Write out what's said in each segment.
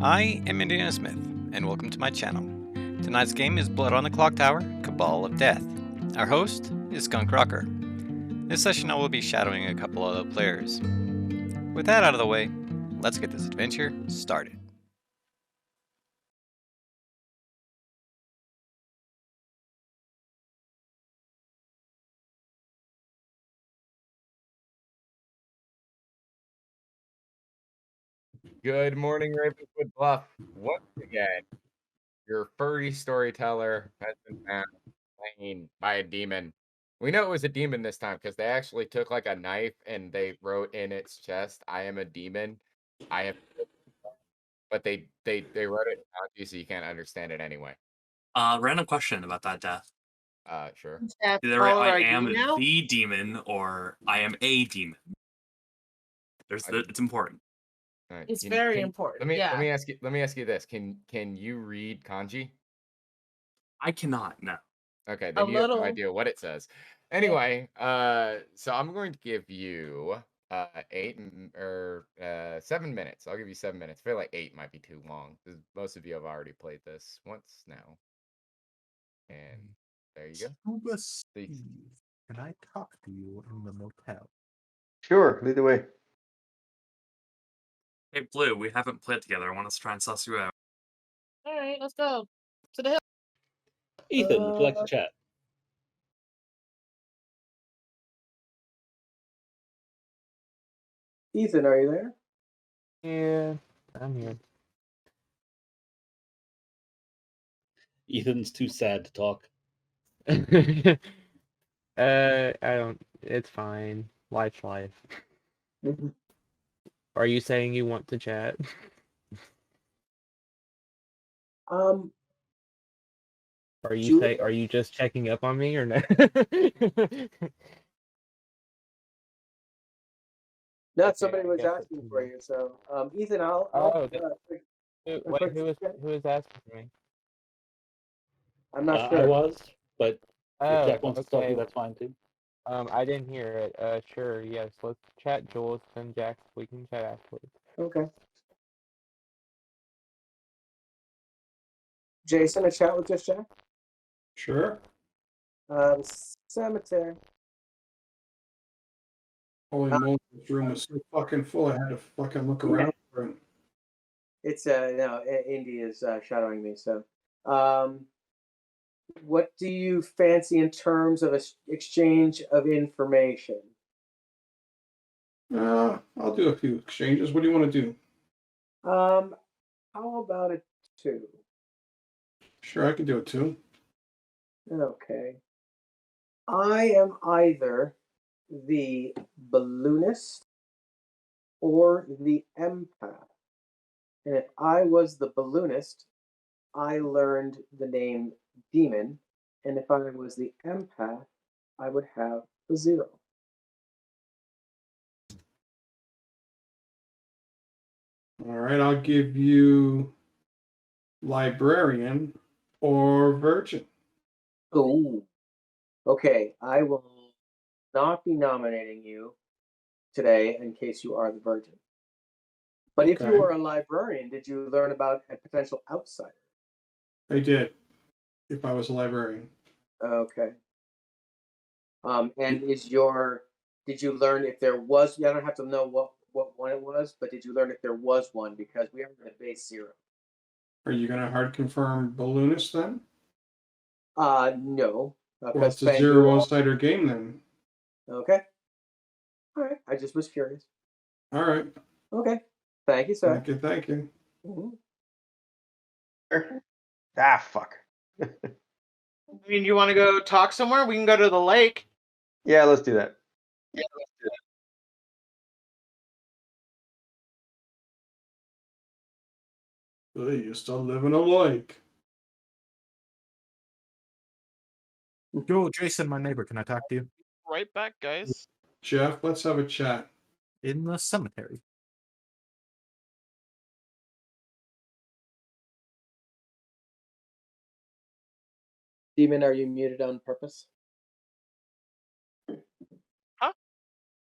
I am Indiana Smith, and welcome to my channel. Tonight's game is Blood on the Clocktower, Cabal of Death. Our host is Skunk Rocker. This session I will be shadowing a couple other players. With that out of the way, let's get this adventure started. Good morning, Ravenswood Bluff. Once again, your furry storyteller has been found slain by a demon. We know it was a demon this time because they actually took like a knife and they wrote in its chest, "I am a demon. I am," but they wrote it in kanji, so you can't understand it anyway. Random question about that death. Sure. Either I am the demon or I am a demon. It's important. All right, It's very important. Let me ask you this. Can you read kanji? I cannot. No. Okay, then you have no idea what it says. Anyway, so I'm going to give you 7 minutes. I'll give you 7 minutes. I feel like 8 might be too long because most of you have already played this once now. And there you go. Can I talk to you in the motel? Sure, lead the way. Hey, Blue, we haven't played together. I want us to try and suss you out. All right, let's go to the hill. Ethan, would you like to chat? Ethan, are you there? Yeah, I'm here. Ethan's too sad to talk. I don't. It's fine. Life's life. Are you saying you want to chat? Are you just checking up on me or no? No, somebody was asking for you. So, Ethan, Wait, who was asking for me? I'm not sure. I was, but if Jack wants to talk to okay. you, that's fine too. I didn't hear it. Sure, yes. Let's chat, Jules, and Jack. We can chat afterwards. Okay. Jason, a chat with just Jack? Sure. Cemetery. Holy moly, this room is so fucking full. I had to fucking look around for it. It's Indy is shadowing me. So, what do you fancy in terms of exchange of information? I'll do a few exchanges. What do you want to do? How about a 2? Sure, I can do it too. Okay. I am either the balloonist or the empath. And if I was the balloonist, I learned the name demon. And if I was the empath, I would have the 0. All right, I'll give you librarian or virgin. Oh, okay. I will not be nominating you today in case you are the virgin. But if you are a librarian, did you learn about a potential outsider? I did. If I was a librarian. Okay. And did you learn if there was? I don't have to know what one it was, but did you learn if there was one? Because we are at base 0. Are you going to hard confirm balloonist then? No. Well, it's a 0 one-sider game then. Okay. All right. I just was curious. All right. Okay. Thank you, sir. Thank you. Mm-hmm. Fuck. I mean, you want to go talk somewhere? We can go to the lake. Yeah, let's do that. They used to live in a lake. Yo, Jason, my neighbor, can I talk to you? Right back, guys. Jeff, let's have a chat. In the cemetery. Demon, are you muted on purpose? Huh?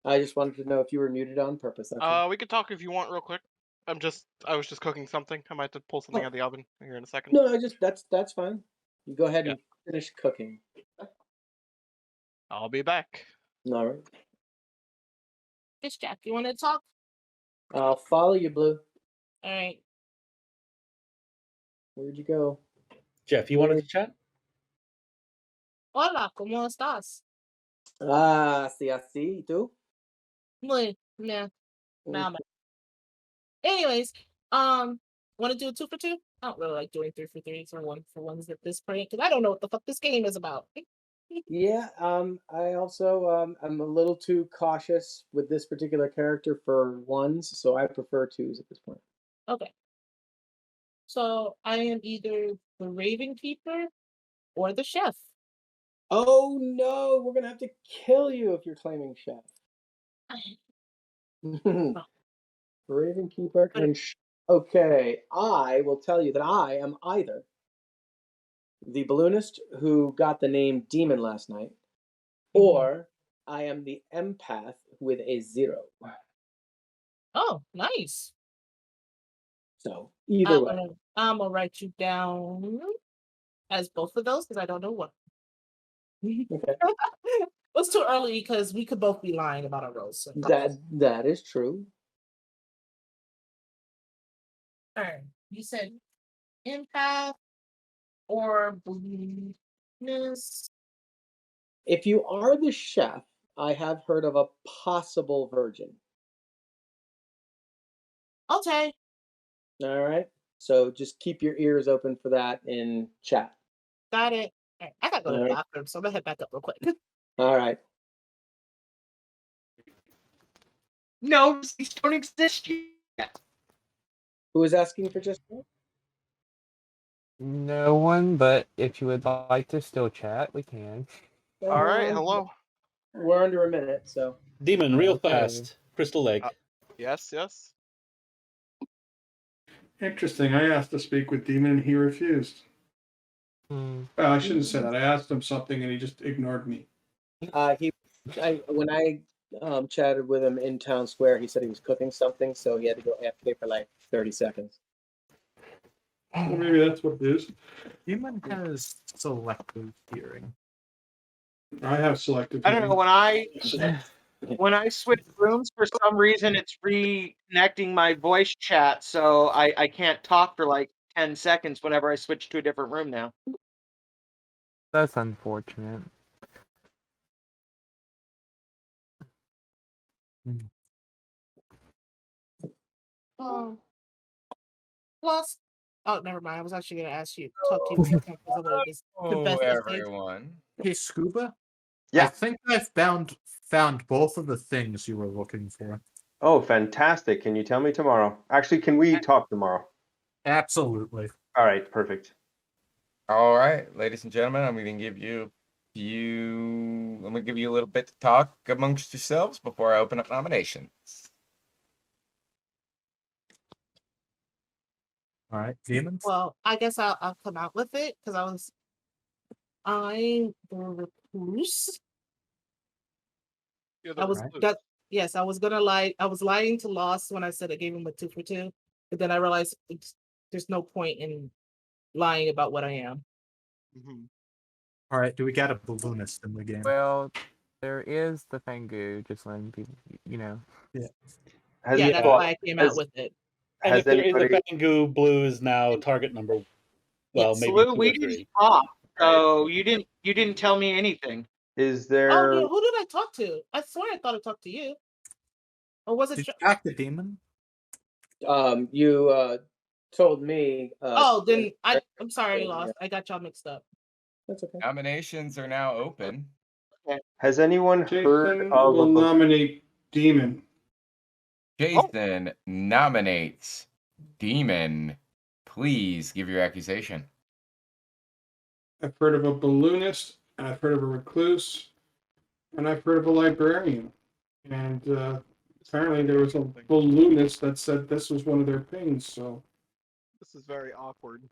I just wanted to know if you were muted on purpose. We could talk if you want real quick. I was just cooking something. I might have to pull something out of the oven here in a second. No, that's fine. You go ahead Yeah. and finish cooking. I'll be back. All right. Fish Jack, you want to talk? I'll follow you, Blue. All right. Where'd you go? Jeff, you wanted to chat? Hola, ¿cómo estás? Ah, sí, así, ¿tú? Muy, nah, nah. Anyways, want to do a 2 for 2? I don't really like doing 3 for 3s or 1 for 1s at this point because I don't know what the fuck this game is about. Yeah, I also I'm a little too cautious with this particular character for 1s, so I prefer 2s at this point. Okay. So I am either the Raven Keeper or the Chef. Oh no, we're gonna have to kill you if you're claiming Chef. Raven Keeper and okay, I will tell you that I am either the balloonist who got the name Demon last night, or I am the empath with a 0. Oh, nice. So either way. I'm gonna write you down as both of those because I don't know what. Okay. It's too early because we could both be lying about our roles. So. That is true. All right. You said empath or blueness. If you are the chef, I have heard of a possible virgin. Okay. All right. So just keep your ears open for that in chat. Got it. Right. I gotta go to the bathroom, so I'm gonna head back up real quick. All right. No, these don't exist yet. Who is asking for just that? No one, but if you would like to still chat, we can. All right, hello. We're under a minute, so. Demon, real fast. Crystal Lake. Yes. Interesting. I asked to speak with Demon and he refused. I shouldn't say that. I asked him something and he just ignored me. When I chatted with him in Town Square, he said he was cooking something, so he had to go AFK for like 30 seconds. Well, maybe that's what it is. Demon has selective hearing. I have selective I don't know hearing. when I switch rooms for some reason it's reconnecting my voice chat, so I can't talk for like 10 seconds whenever I switch to a different room now. That's unfortunate. Plus, oh, never mind. I was actually gonna ask you, talk to you. Hello, everyone. Hey, Scuba. Yeah. I think I've found both of the things you were looking for. Oh, fantastic. Can you tell me tomorrow? Actually, can we talk tomorrow? Absolutely. All right, perfect. All right, ladies and gentlemen, I'm going to give you a little bit to talk amongst yourselves before I open up nominations. All right, Demons. Well, I guess I'll come out with it because I'm the recluse. I was gonna lie. I was lying to Lost when I said I gave him a 2 for 2, but then I realized there's no point in lying about what I am. All right, do we got a balloonist in the game? Well, there is the Fangu, just letting people, Yeah. That's why I came out with it. And if there is a Fangu, Blue is now target number. Well, maybe Blue, 2 we or 3. didn't talk, so you didn't tell me anything. Is Oh, there? no, who did I talk to? I swear I thought I talked to you. Or was it? Did you talk to Demon? You told me. Then I'm sorry, Lost. I got y'all mixed up. That's okay. Nominations are now open. Has anyone heard Jason of will nominate Demon. Jason nominates Demon. Please give your accusation. I've heard of a balloonist, I've heard of a recluse, and I've heard of a librarian. And apparently there was a balloonist that said this was one of their pings, so. This is very awkward.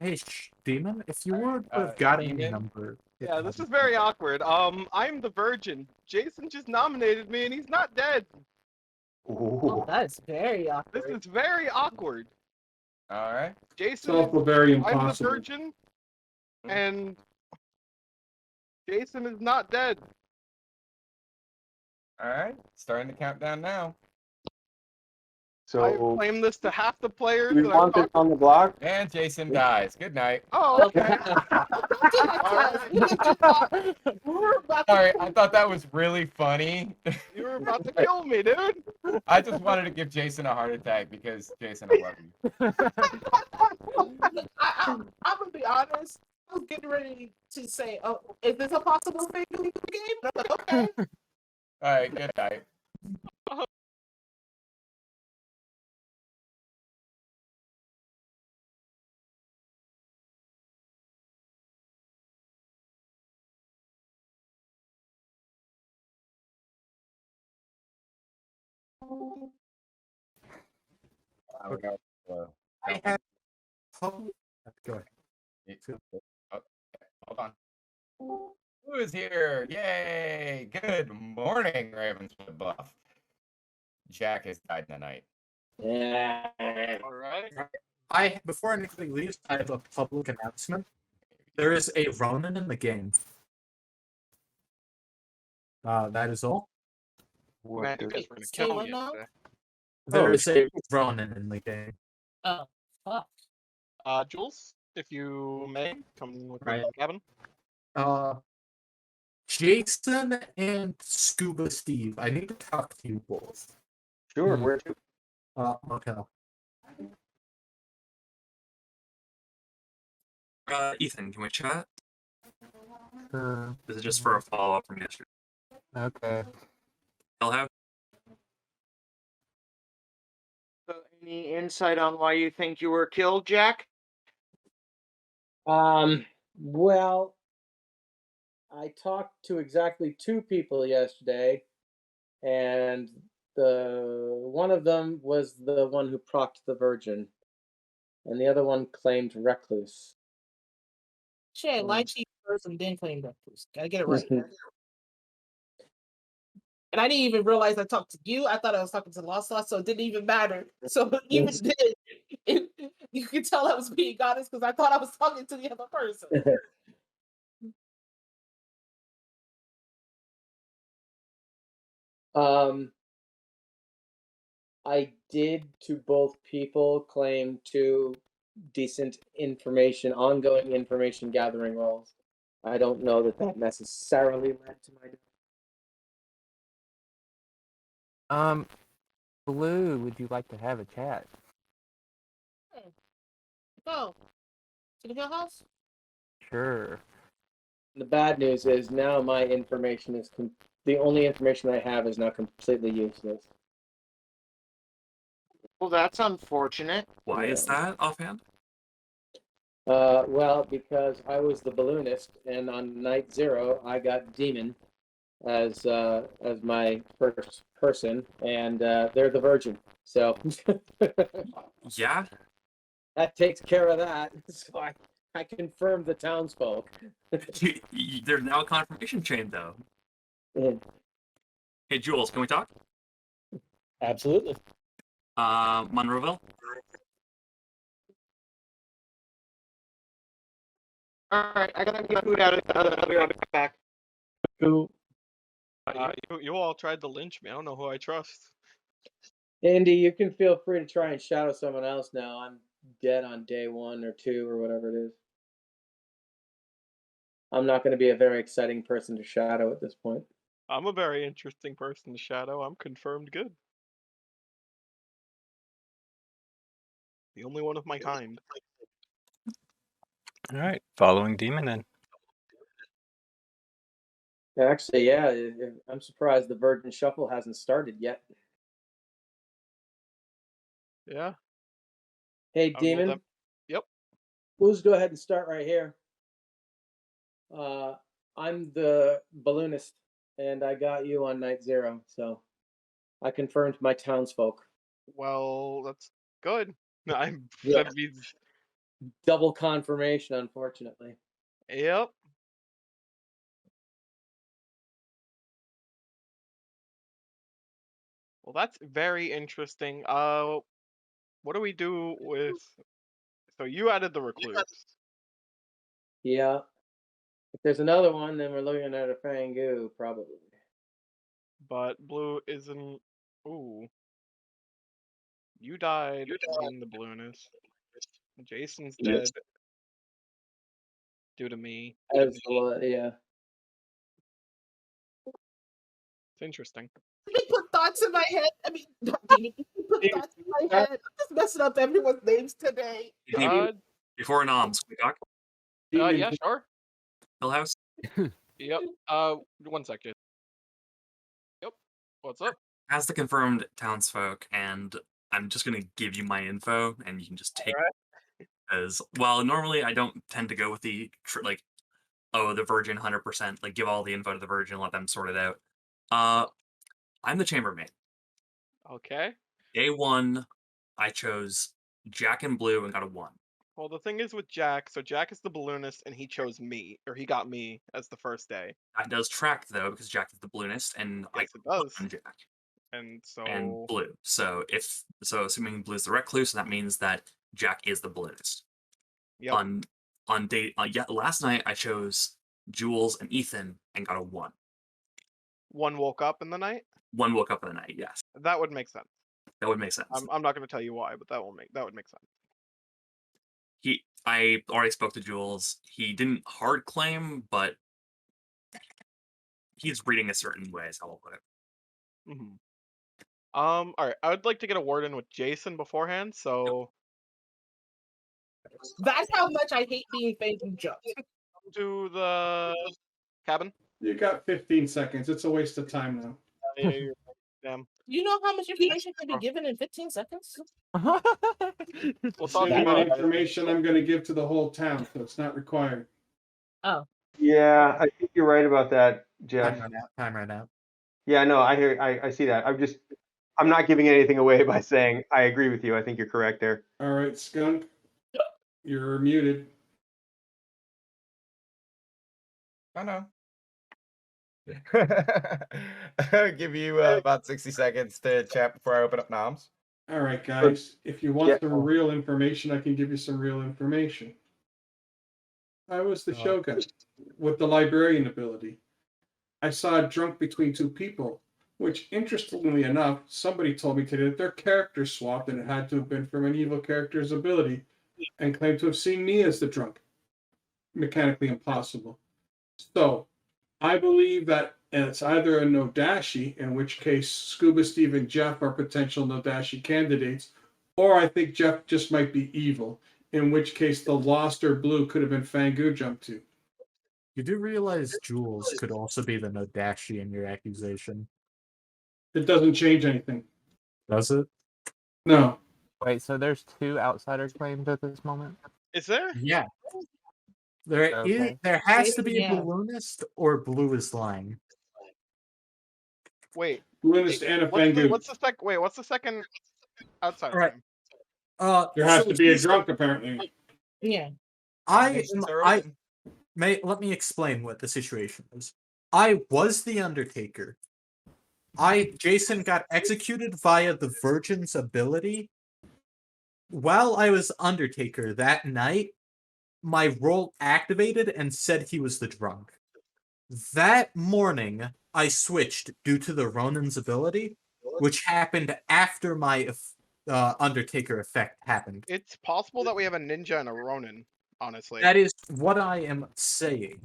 Hey, Demon, if you would have gotten Demon? a number. Yeah, this is very awkward. I'm the virgin. Jason just nominated me and he's not dead. Oh, Ooh. that's very This awkward. is very awkward. All right. It's Jason, also very I'm the impossible. virgin, and Jason is not dead. All right. Starting the countdown now. I've So, claimed this to half the players do we that I've want this talked on the block? And Jason dies. Good night. Oh, okay. Sorry, I thought that was really funny. You were about to kill me, dude. I just wanted to give Jason a heart attack because Jason, I love you. I'm gonna be honest. I was getting ready to say, "Oh, is this a possible thing in the game?" And I'm like, "Okay." All right, good night. Okay. Go I have. Go ahead. Hold on. Who is here? Yay! Good morning, Ravenswood Bluff. Jack has died in the night. Yeah. All right. Before anything leaves, I have a public announcement. There is a Ronin in the game. That is all. Man, you guys were gonna Say kill what me now? yesterday. There is a Ronin in the game. Oh, fuck. Jules, if you may, come with me Right. to the cabin. Jason and Scuba Steve, I need to talk to you both. Sure, where to? Okay. Ethan, can we chat? Sure. This is just for a follow-up from yesterday. Okay. I'll have. So, any insight on why you think you were killed, Jack? Well, I talked to exactly 2 people yesterday, and one of them was the one who procked the Virgin, and the other one claimed Recluse. Shit, lie to you first and then claim recluse. Gotta get it right. And I didn't even realize I talked to you. I thought I was talking to Lost Sauce, so it didn't even matter. So even then, you could tell I was being honest because I thought I was talking to the other person. I did to both people claim 2 decent ongoing information gathering roles. I don't know that necessarily led to my death. Blue, would you like to have a chat? Go to the Hill House. Sure. The bad news is now my information is the only information I have is now completely useless. Well, that's unfortunate. Why is that offhand? Well, because I was the balloonist, and on night 0, I got Demon as my first person, and they're the Virgin. So Yeah. that takes care of that. So I confirmed the townsfolk. There's now a confirmation chain, though. Hey, Jules, can we talk? Absolutely. Monroeville? All right, I gotta get food out of the oven. I'll be right back. Cool. You all tried to lynch me. I don't know who I trust. Andy, you can feel free to try and shadow someone else now. I'm dead on day 1 or 2 or whatever it is. I'm not going to be a very exciting person to shadow at this point. I'm a very interesting person to shadow. I'm confirmed good. The only one of my kind. All right, following Demon then. Actually, yeah, I'm surprised the Virgin Shuffle hasn't started yet. Yeah. Hey, Demon. Yep. Let's go ahead and start right here. I'm the balloonist, and I got you on night 0, so I confirmed my townsfolk. Well, that's good. That means double confirmation, unfortunately. Yep. Well, that's very interesting. What do we do with? So you added the recluse. Yeah. If there's another one, then we're looking at a Fangu, probably. But blue isn't. Ooh. You died being the balloonist. Jason's dead due to me. Yeah. It's interesting. You put thoughts in my head. I mean, not demon. You put thoughts in my head. I'm just messing up everyone's names today. Before noms, can we talk? Yeah, sure. Hill House? Yep. 1 second. Yep. What's up? As the confirmed townsfolk, and I'm just gonna give you my info, and you can just take it. As well, normally I don't tend to go with the like, oh, the Virgin 100%, like give all the info to the Virgin, let them sort it out. I'm the chambermaid. Okay. Day 1, I chose Jack and Blue and got a 1. Well, the thing is with Jack, so Jack is the balloonist, and he chose me, or he got me as the first day. That does track though, because Jack is the balloonist, and Yes, it does. I'm Jack. And And Blue. So assuming Blue's the recluse, that means that Jack is the balloonist. Yep. Last night I chose Jules and Ethan and got a 1. One woke up in the night? One woke up in the night, yes. That would make sense. That would make sense. I'm not going to tell you why, but that would make sense. I already spoke to Jules. He didn't hard claim, but he's reading a certain way, is how I'll put it. Mm-hmm. All right. I would like to get a word in with Jason beforehand, so. That's how much I hate being phantom jumped. Come to the cabin. You got 15 seconds. It's a waste of time now. Yeah, damn. You know how much information can be given in 15 seconds? We'll talk Same about information I'm going to give to the whole town, so it's not required. Oh. Yeah, I think you're right about that, Jeff. Time right now. Yeah, no, I hear. I see that. I'm not giving anything away by saying I agree with you. I think you're correct there. All right, Skunk, you're muted. I know. I'll give you about 60 seconds to chat before I open up noms. All right, guys. If you want some real information, I can give you some real information. I was the Shogun with the librarian ability. I saw a drunk between two people, which, interestingly enough, somebody told me today that their character swapped and it had to have been from an evil character's ability, and claimed to have seen me as the drunk. Mechanically impossible. So, I believe that it's either a Nodashi, in which case Scuba Steve and Jeff are potential Nodashi candidates, or I think Jeff just might be evil, in which case the Lost or Blue could have been Fangu jumped to. You do realize Jules could also be the Nodashi in your accusation. It doesn't change anything. Does it? No. Wait, so there's 2 outsider claims at this moment? Is there? Yeah. There has to be a balloonist or Blue is lying. Wait. Balloonist and a Fangu. What's the second outsider? Right. There has to be a drunk, apparently. Yeah. Let me explain what the situation is. I was the Undertaker. Jason got executed via the Virgin's ability. While I was Undertaker that night, my role activated and said he was the drunk. That morning, I switched due to the Ronin's ability, which happened after my Undertaker effect happened. It's possible that we have a ninja and a Ronin, honestly. That is what I am saying.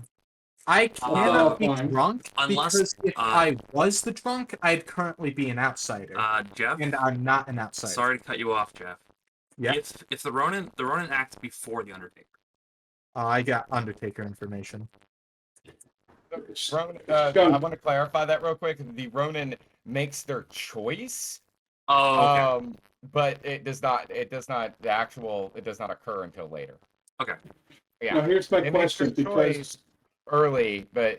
I cannot be drunk because if I was the drunk, I'd currently be an outsider. Jeff? And I'm not an outsider. Sorry to cut you off, Jeff. Yeah. If the Ronin acts before the Undertaker. I got Undertaker information. Ronin, I want to clarify that real quick. The Ronin makes their choice. Oh, okay. But it does not occur until later. Okay. Yeah. Now here's my question, because early, but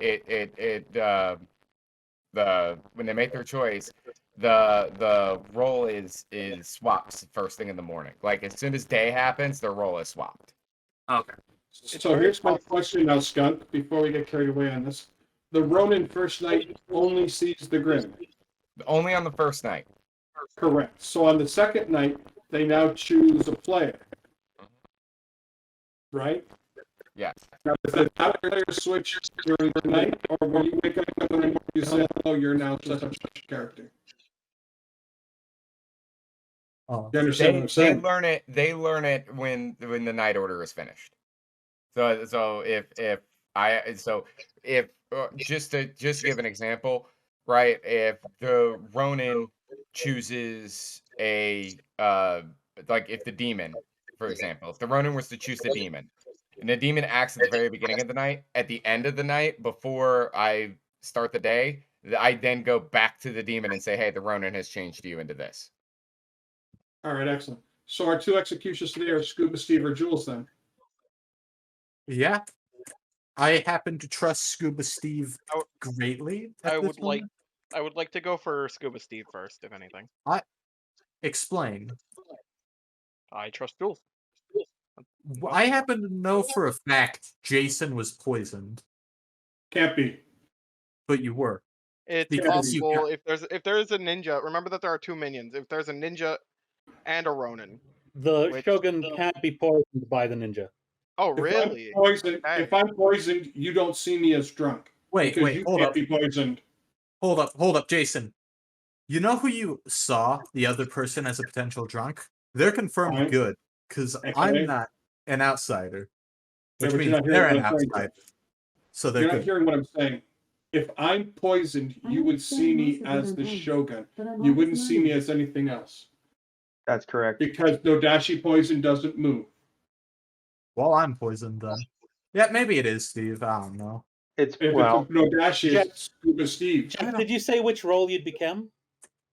when they make their choice, the role is swapped first thing in the morning. Like as soon as day happens, their role is swapped. Okay. So here's my question now, Skunk, before we get carried away on this. The Ronin first night only sees the Grim. Only on the first night. Correct. So on the second night, they now choose a player. Right? Yes. Now, does the player switch during the night, or when you wake up in the morning, you say, "Oh, you're now such a character"? Oh. You understand what I'm saying? They learn it when the night order is finished. So if just to give an example, right? If the Ronin chooses a like if the demon, for example, if the Ronin was to choose the demon, and the demon acts at the very beginning of the night, at the end of the night, before I start the day, I then go back to the demon and say, "Hey, the Ronin has changed you into this." All right, excellent. So our two executions today are Scuba Steve or Jules then? Yeah. I happen to trust Scuba Steve greatly at this moment. I would like to go for Scuba Steve first, if anything. Explain. I trust Jules. I happen to know for a fact Jason was poisoned. Can't be. But you were. It's Because you possible if there's a ninja. Remember that there are two minions. If there's a ninja and a Ronin, The Shogun can't be poisoned by the ninja. Oh, really? If I'm poisoned, you don't see me as drunk. Wait, because you hold can't up. be poisoned. Hold up, Jason. You know who you saw the other person as a potential drunk? They're confirmed Fine. good, because Okay. I'm not an outsider. Which Yeah, but means you're not they're hearing an what I'm saying. outsider. So they're You're not good. hearing what I'm saying. If I'm poisoned, you would see me as the Shogun. You wouldn't see me as anything else. That's correct. Because Nodashi poison doesn't move. Well, I'm poisoned then. Yeah, maybe it is, Steve. I don't know. If it's Nodashi, it's Scuba Steve. Jeff, did you say which role you'd become?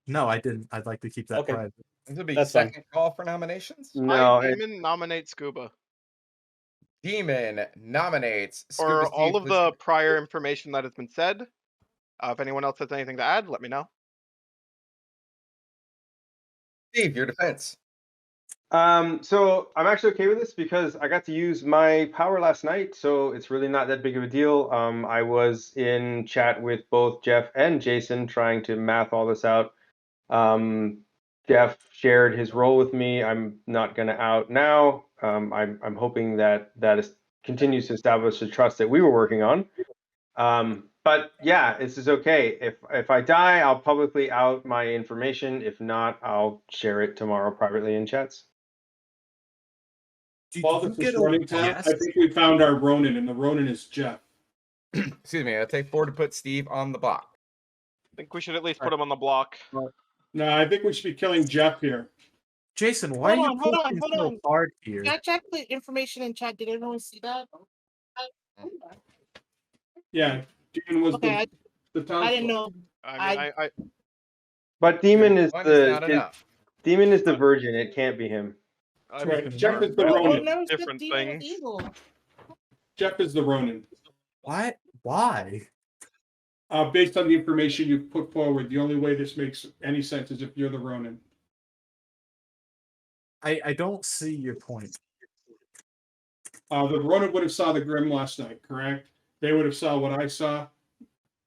No, I didn't. I'd like to keep that private. This will be That's fine. second call for nominations. Demon nominates Scuba. Demon nominates Scuba Or Steve all of was the prior information that has been said. If anyone else has anything to add, let me know. Steve, your defense. So I'm actually okay with this because I got to use my power last night, so it's really not that big of a deal. I was in chat with both Jeff and Jason trying to math all this out. Jeff shared his role with me. I'm not going to out now. I'm hoping that continues to establish the trust that we were working on. But yeah, this is okay. If I die, I'll publicly out my information. If not, I'll share it tomorrow privately in chats. While this is running time, I think we found our Ronin, and the Ronin is Jeff. Excuse me, I'll take 4 to put Steve on the block. I think we should at least put him on the block. No, I think we should be killing Jeff here. Jason, why Hold are on, you hold on, pushing hold so on. hard here? Can I check the information in chat? Did everyone see that? Yeah, Demon was Okay, the town. I didn't know. But Demon is One the not enough. Demon is the virgin. It can't be him. Right. Jeff is the Well, Ronin. never said Different demon was things. evil. Jeff is the Ronin. What? Why? Based on the information you've put forward, the only way this makes any sense is if you're the Ronin. I don't see your point. The Ronin would have saw the Grim last night, correct? They would have saw what I saw.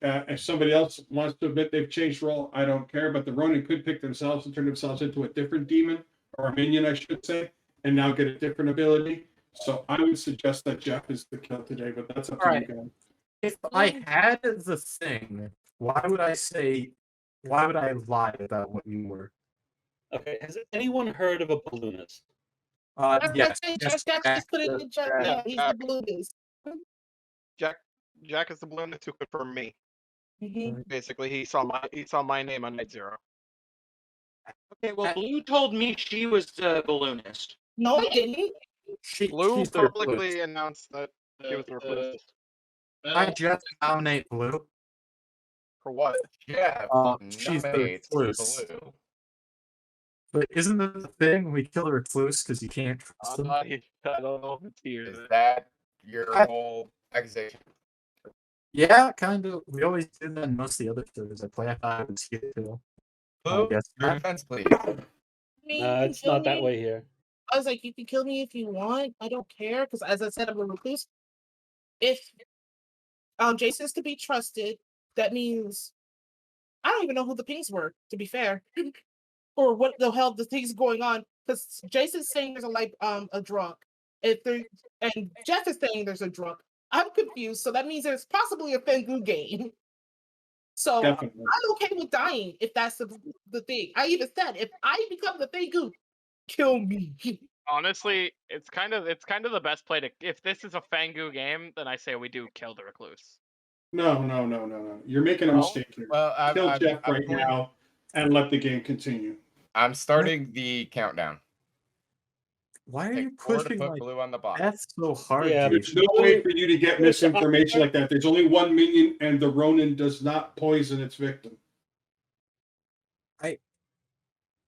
If somebody else wants to admit they've changed role, I don't care. But the Ronin could pick themselves and turn themselves into a different demon, or a minion, I should say, and now get a different ability. So I would suggest that Jeff is the kill today, but that's up to you guys. If I had the thing, why would I lie about what you were? Okay, has anyone heard of a balloonist? Yes. Jack just put it in chat. Yeah, he's the balloonist. Jack is the balloonist who confirmed me. Mm-hmm. Basically, he saw my name on Night Zero. Okay, well, Blue told me she was the balloonist. No, I didn't. Blue she's the publicly announced that she was the recluse. I just nominate Blue. For what? Yeah, she's the nominates recluse. Blue. But isn't it the thing we kill a recluse because you can't trust them? I don't know if it's here. Is that your whole accusation? Yeah, kind of. We always do that in most of the other shows I play. I thought it was here too. Blue, Yes, your defense, please. It's not that way here. I was like, you can kill me if you want. I don't care because, as I said, I'm a recluse. If Jason's to be trusted, that means I don't even know who the pings were. To be fair, or what the hell the thing's going on. Because Jason's saying there's a drunk. If there and Jeff is saying there's a drunk. I'm confused. So that means there's possibly a Fengu game. So Definitely. I'm okay with dying if that's the thing. I even said if I become the Fengu, kill me. Honestly, it's kind of the best play to. If this is a Fangu game, then I say we do kill the recluse. No. You're making a Well, mistake here. Well, Kill Jeff I'm right going- now and let the game continue. I'm starting the countdown. Why are Take you 4 to pushing put my blue on the box. death so hard? Yeah, There's Jason? no way for you to get misinformation like that. There's only one minion, and the Ronin does not poison its victim.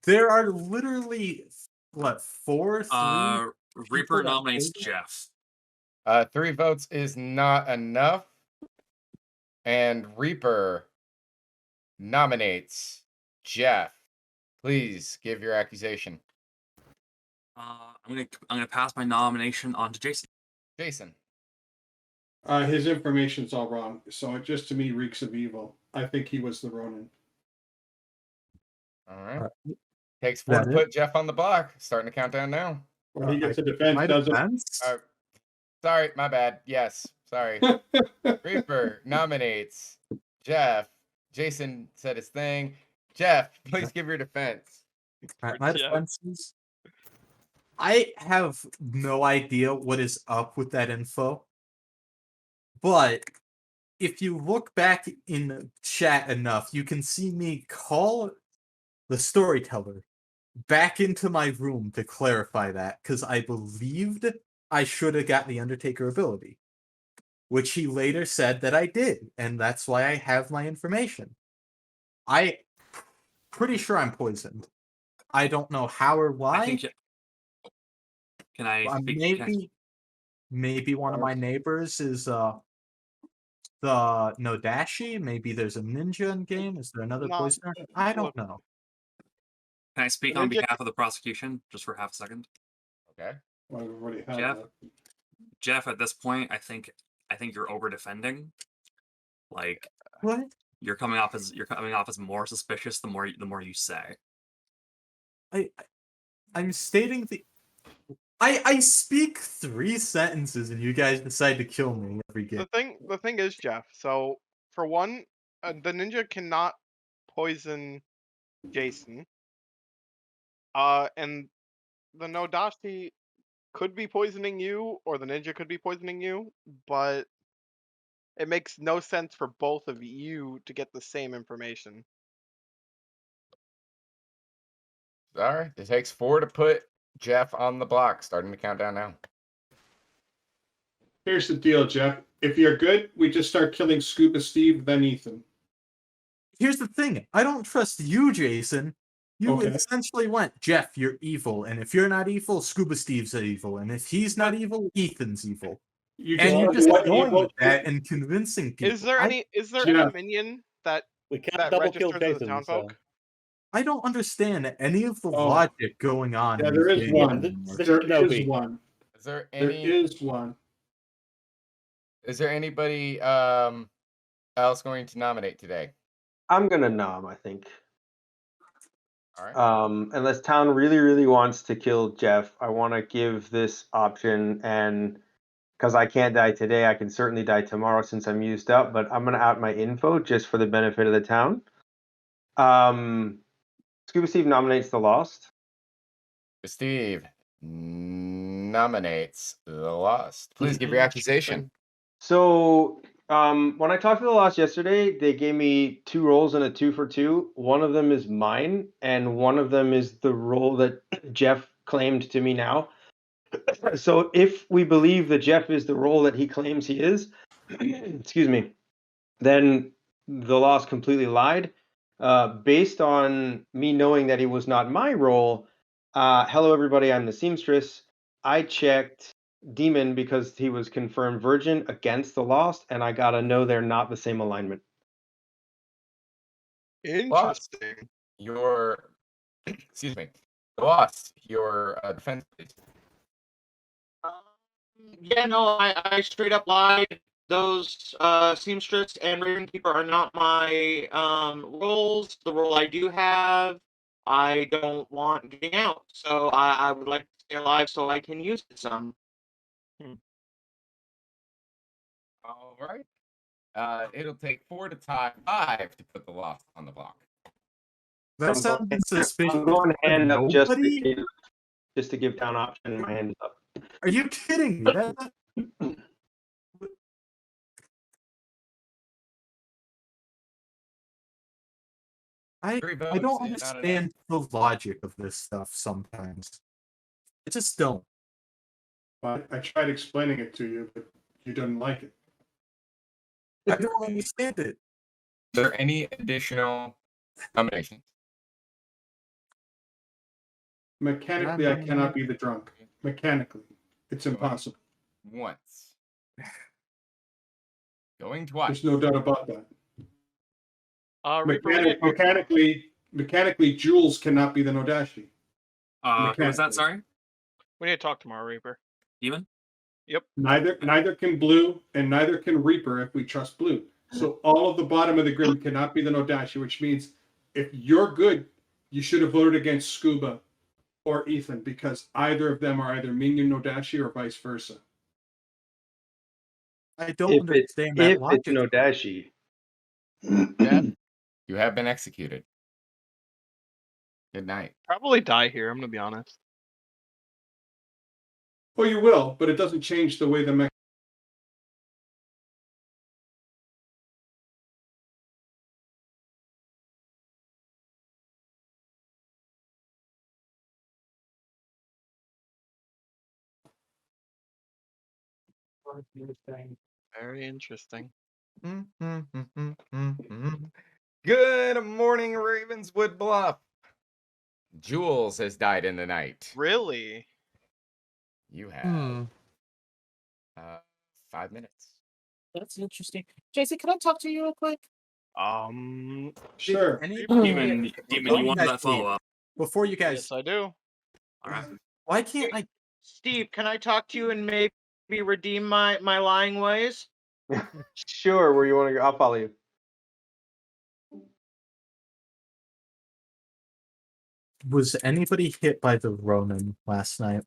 There are literally what 4, 3. Reaper that nominates poison? Jeff. 3 votes is not enough, and Reaper nominates Jeff. Please give your accusation. I'm gonna pass my nomination on to Jason. Jason. His information's all wrong, so it just to me reeks of evil. I think he was the Ronin. All right. Takes 4 to put Jeff on the block. Starting to count down now. Well, he gets a defense, doesn't. Sorry, my bad. Yes, sorry. Reaper nominates Jeff. Jason said his thing. Jeff, please give your defense. My defense is I have no idea what is up with that info. But if you look back in the chat enough, you can see me call the storyteller back into my room to clarify that, because I believed I should have got the Undertaker ability, which he later said that I did, and that's why I have my information. I pretty sure I'm poisoned. I don't know how or why. Can I speak? Maybe one of my neighbors is the Nodashi. Maybe there's a ninja in game. Is there another poisoner? I don't know. Can I speak on behalf of the prosecution just for half a second? Okay. Jeff, at this point, I think you're over defending. Like what? You're coming off as more suspicious the more you say. I'm stating the. I speak 3 sentences and you guys decide to kill me every game. The thing is, Jeff. So for one, the ninja cannot poison Jason. And the Nodashi could be poisoning you, or the ninja could be poisoning you, but it makes no sense for both of you to get the same information. All right. It takes 4 to put Jeff on the block. Starting to count down now. Here's the deal, Jeff. If you're good, we just start killing Scuba Steve, then Ethan. Here's the thing. I don't trust you, Jason. You essentially went, Jeff, you're evil. And if you're not evil, Scuba Steve's evil. And if he's not evil, Ethan's evil. You're just going with that and convincing people. Is there any minion that registers as a townfolk? I don't understand any of the logic going on. Yeah, in there this is game one. anymore. There is one. Is there There any? is one. Is there anybody else going to nominate today? I'm gonna nom, I think. All right. Unless town really, really wants to kill Jeff, I want to give this option, and because I can't die today, I can certainly die tomorrow since I'm used up. But I'm gonna out my info just for the benefit of the town. Scuba Steve nominates the Lost. Steve nominates the Lost. Please give your accusation. So, when I talked to the Lost yesterday, they gave me 2 roles and a 2 for 2. One of them is mine, and one of them is the role that Jeff claimed to me now. So, if we believe that Jeff is the role that he claims he is, excuse me, then the Lost completely lied. Based on me knowing that he was not my role, hello everybody, I'm the seamstress. I checked Demon because he was confirmed virgin against the Lost, and I gotta know they're not the same alignment. Interesting. Your excuse me, the Lost. Your defense, please. Yeah, no, I straight up lied. Those seamstress and raven keeper are not my roles. The role I do have I don't want getting out. So I would like to stay alive so I can use it some. All right. It'll take 4 to tie 5 to put the loft on the block. That sounded suspicious. I'm going hand up Nobody? just to give down option. My hand is up. Are you kidding me? I don't understand the logic of this stuff sometimes. I just don't. I tried explaining it to you, but you didn't like it. I don't understand it. Are there any additional combinations? Mechanically, I cannot be the drunk. Mechanically, it's impossible. Once. Going twice. There's no doubt about that. Reaper, Mechanically, Jules cannot be the Nodashi. Who was that? Sorry. we need to talk tomorrow, Reaper. Demon. Yep. Neither can Blue, and neither can Reaper if we trust Blue. So all of the bottom of the grid cannot be the Nodashi, which means if you're good, you should have voted against Scuba or Ethan because either of them are either Minion Nodashi or vice versa. I don't understand that logic. If it's Nodashi. Jeff, you have been executed. Good night. Probably die here, I'm going to be honest. Well, you will, but it doesn't change the way the mech. Very interesting. Good morning, Ravenswood Bluff. Jules has died in the night. Really? You have 5 minutes. That's interesting. Jason, can I talk to you real quick? Sure. Demon, you want that follow up? Before you guys. Yes, I do. All right. Why can't I? Steve, can I talk to you and maybe redeem my lying ways? Sure, where you want to go? I'll follow you. Was anybody hit by the Ronin last night?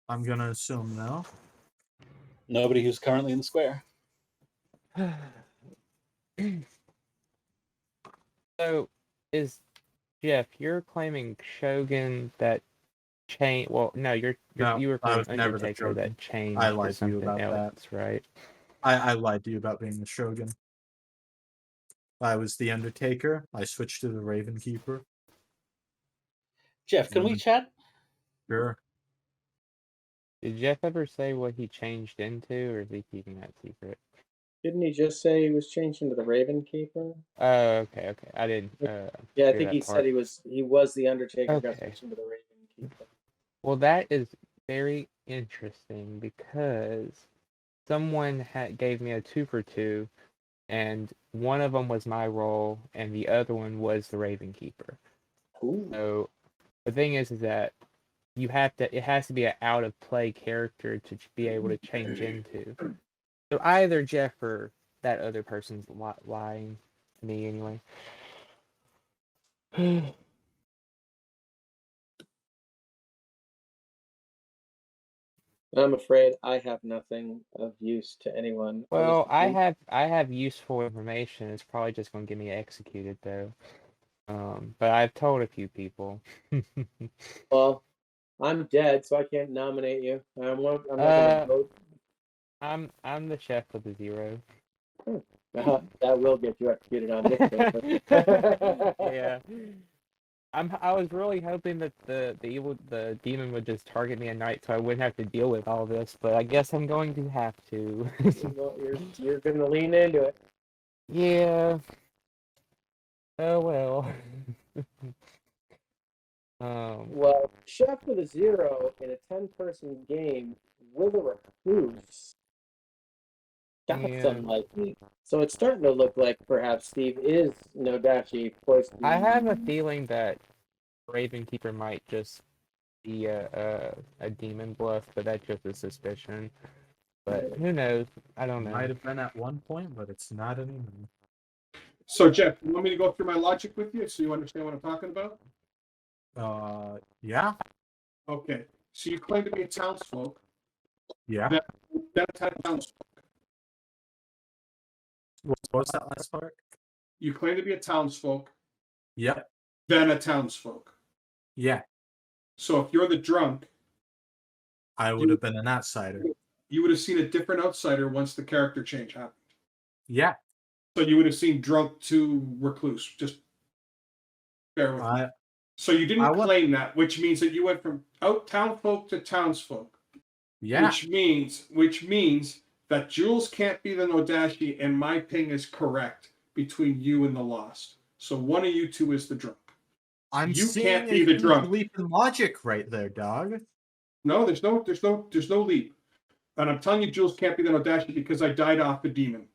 I'm gonna assume no. Nobody who's currently in the square. So, is Jeff? You're claiming Shogun that change? Well, no, you were claiming Undertaker that changed. I lied to you something about else, that. right? I lied to you about being the Shogun. I was the Undertaker. I switched to the Raven Keeper. Jeff, can we chat? Sure. Did Jeff ever say what he changed into, or is he keeping that secret? Didn't he just say he was changed into the Raven Keeper? Oh, okay. I didn't. Yeah, I think he said he was the Undertaker. Got Okay. switched into the Raven Keeper. Well, that is very interesting because someone gave me a 2 for 2, and one of them was my role, and the other one was the Raven Keeper. Ooh. So the thing is that it has to be an out of play character to be able to change into. So either Jeff or that other person's lying to me anyway. I'm afraid I have nothing of use to anyone. Well, I have useful information. It's probably just going to get me executed though. But I've told a few people. Well, I'm dead, so I can't nominate you. I'm not gonna vote. I'm the chef with the 0. That will get you executed on this paper. Yeah. I was really hoping that the demon would just target me at night so I wouldn't have to deal with all this, but I guess I'm going to have to. You're gonna lean into it. Yeah. Oh well. Well, chef with a 0 in a 10-person game with a recluse. That's unlikely. So it's starting to look like perhaps Steve is Nodashi poisoning. I have a feeling that Raven Keeper might just be a demon bluff, but that's just a suspicion. But who knows? I don't know. Might have been at one point, but it's not anymore. So, Jeff, you want me to go through my logic with you so you understand what I'm talking about? Yeah. Okay. So you claim to be a townsfolk. Yeah. That's how townsfolk. What was that last part? You claim to be a townsfolk, Yep. then a townsfolk. Yeah. So if you're the drunk, I would have been an outsider. you would have seen a different outsider once the character change happened. Yeah. So you would have seen drunk to recluse. Just bear with me. So you didn't claim that, which means that you went from townfolk to townsfolk. Yeah. Which means that Jules can't be the Nodashi, and my ping is correct between you and the Lost. So one of you two is the drunk. You can't be the drunk. Leap in logic right there, dog. No, there's no leap. And I'm telling you, Jules can't be the Nodashi because I died off the demon.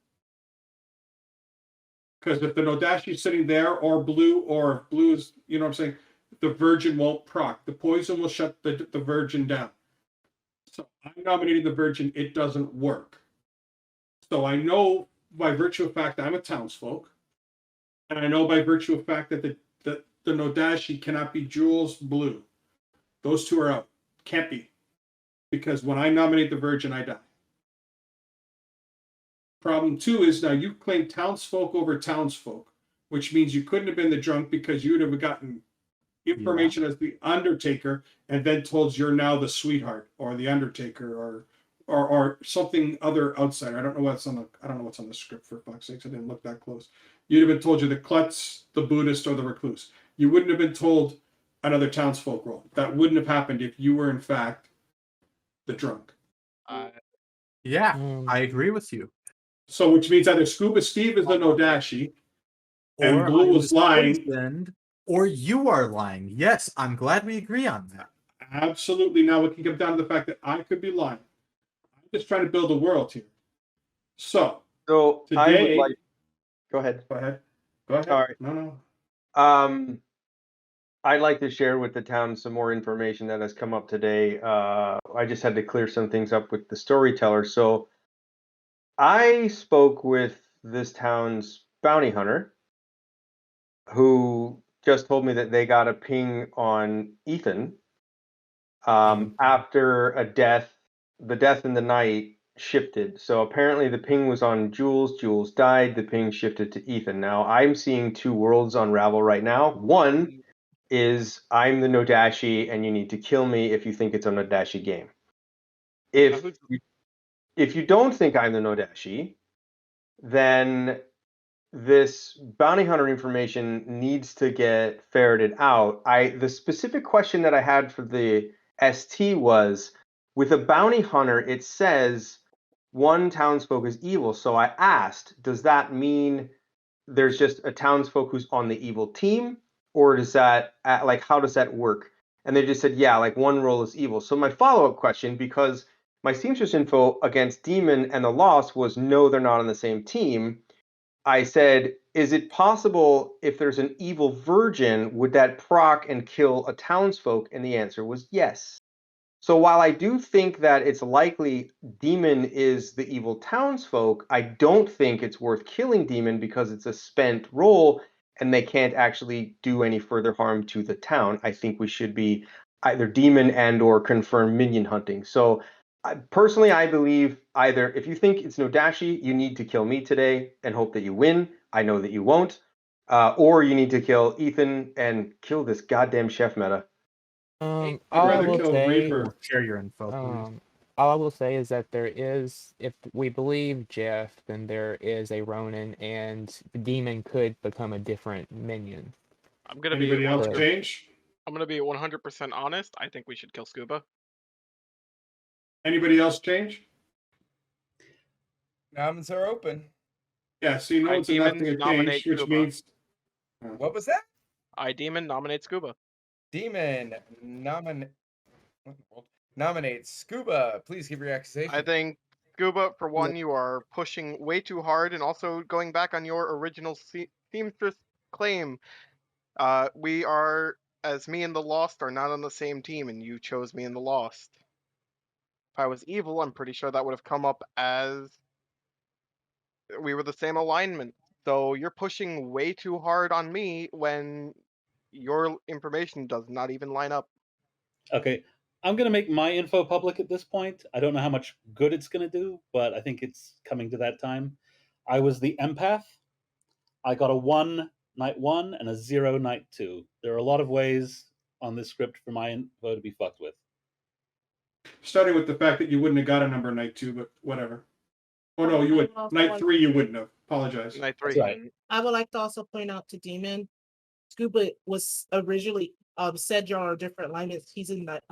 Because if the Nodashi is sitting there, or blue is, you know what I'm saying, the virgin won't proc. The poison will shut the virgin down. So I'm nominating the virgin. It doesn't work. So I know by virtue of fact I'm a townsfolk, and I know by virtue of fact that the Nodashi cannot be Jules Blue. Those two are out. Can't be. Because when I nominate the virgin, I die. Problem two is now you claim townsfolk over townsfolk, which means you couldn't have been the drunk because you would have gotten information as the Undertaker and then told you're now the sweetheart or the Undertaker or something other outsider. I don't know what's on the script, for fuck's sakes. I didn't look that close. You'd have been told you're the klutz, the Buddhist, or the recluse. You wouldn't have been told another townsfolk role. That wouldn't have happened if you were in fact the drunk. Yeah, I agree with you. So which means either Scuba Steve is the Nodashi, and Or Blue I was lying. Poisoned, or you are lying. Yes, I'm glad we agree on that. Absolutely. Now it can come down to the fact that I could be lying. I'm just trying to build a world here. So today, I would like. Go ahead. Go ahead. Go ahead. All right. No. I'd like to share with the town some more information that has come up today. I just had to clear some things up with the storyteller. So I spoke with this town's bounty hunter, who just told me that they got a ping on Ethan after a death. The death in the night shifted. So apparently the ping was on Jules. Jules died. The ping shifted to Ethan. Now I'm seeing two worlds unravel right now. One is I'm the Nodashi and you need to kill me if you think it's a Nodashi game. If you don't think I'm the Nodashi, then this bounty hunter information needs to get ferreted out. The specific question that I had for the ST was, with a bounty hunter, it says one townsfolk is evil. So I asked, does that mean there's just a townsfolk who's on the evil team, or does that like how does that work? And they just said, yeah, like one role is evil. So my follow-up question, because my seamstress info against Demon and the Lost was no, they're not on the same team. I said, is it possible if there's an evil virgin, would that proc and kill a townsfolk? And the answer was yes. So while I do think that it's likely Demon is the evil townsfolk, I don't think it's worth killing Demon because it's a spent role and they can't actually do any further harm to the town. I think we should be either Demon and or confirm minion hunting. So personally, I believe either if you think it's Nodashi, you need to kill me today and hope that you win. I know that you won't. Or you need to kill Ethan and kill this goddamn chef meta. All I will say, share your info, please. all I will say is that there is, if we believe Jeff, then there is a Ronin, and the demon could become a different minion. I'm gonna Anybody else change? I'm gonna be 100% honest. I think we should kill Scuba. Anybody else change? Noms are open. Yeah, see, no one's enough to change, which means. What was that? Demon nominate Scuba. Demon nominate Scuba. Please give your accusation. I think Scuba, for one, you are pushing way too hard, and also going back on your original seamstress claim. We are, as me and the Lost, are not on the same team, and you chose me and the Lost. If I was evil, I'm pretty sure that would have come up as we were the same alignment. So you're pushing way too hard on me when your information does not even line up. Okay, I'm gonna make my info public at this point. I don't know how much good it's gonna do, but I think it's coming to that time. I was the empath. I got a 1 night 1 and a 0 night 2. There are a lot of ways on this script for my info to be fucked with. Starting with the fact that you wouldn't have got a number night 2, but whatever. Oh no, you would. Night 3 you wouldn't have. Apologize. Night 3. That's right. I would like to also point out to Demon, Scuba was originally said you're on different alignments. He's in that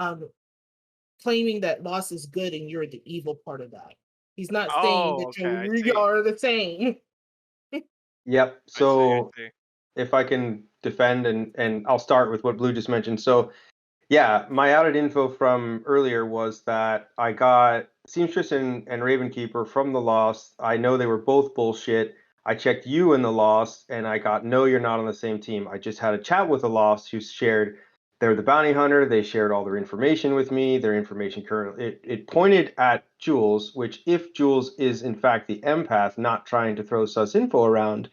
claiming that loss is good and you're the evil part of that. He's not saying that you are the same. Yep. So I see. if I can defend, and I'll start with what Blue just mentioned. So yeah, my outed info from earlier was that I got Seamstress and Ravenkeeper from the Lost. I know they were both bullshit. I checked you in the Lost, and I got, no, you're not on the same team. I just had a chat with the Lost who shared they're the bounty hunter. They shared all their information with me. Their information currently, it pointed at Jules, which if Jules is in fact the empath, not trying to throw sus info around,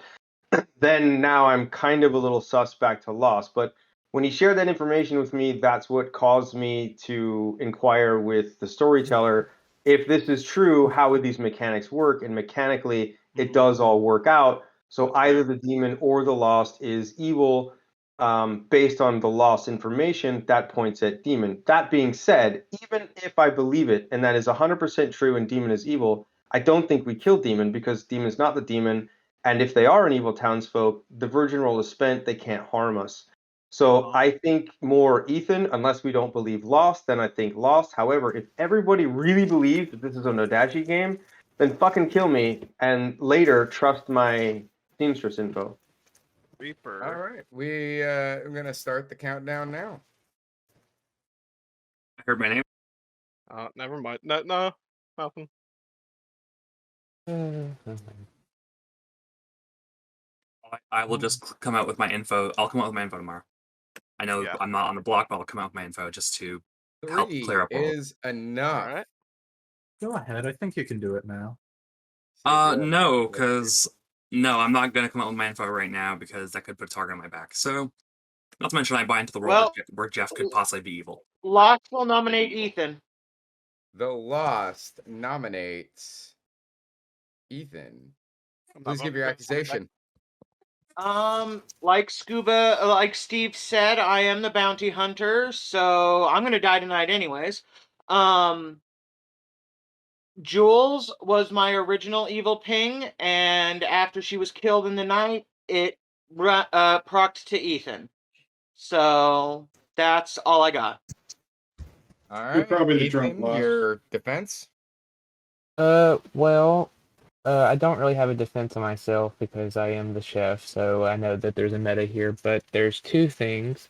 then now I'm kind of a little suspect to Lost. But when he shared that information with me, that's what caused me to inquire with the storyteller. If this is true, how would these mechanics work? And mechanically, it does all work out. So either the demon or the Lost is evil based on the Lost information that points at demon. That being said, even if I believe it, and that is 100% true and demon is evil, I don't think we kill demon because demon's not the demon. And if they are an evil townsfolk, the virgin roll is spent, they can't harm us. So I think more Ethan, unless we don't believe Lost, then I think Lost. However, if everybody really believes that this is a Nodachi game, then fucking kill me and later trust my Seamstress info. Reaper. All right, we're gonna start the countdown now. I heard my name. Never mind. No, nothing. I will just come out with my info. I'll come out with my info tomorrow. I know I'm not on the block, but I'll come out with my info just to help 3 clear up all. is enough. All right. Go ahead. I think you can do it now. No, because no, I'm not gonna come out with my info right now because that could put a target on my back. So, not to mention I buy into the world where Jeff could possibly be evil. Lost will nominate Ethan. The Lost nominates Ethan. Please give your accusation. Like Steve said, I am the bounty hunter, so I'm gonna die tonight anyways. Jules was my original evil ping, and after she was killed in the night, it procced to Ethan. So that's all I got. All You're right, probably the Ethan, drunk Lost. your defense. Well, I don't really have a defense of myself because I am the chef, so I know that there's a meta here, but there's two things.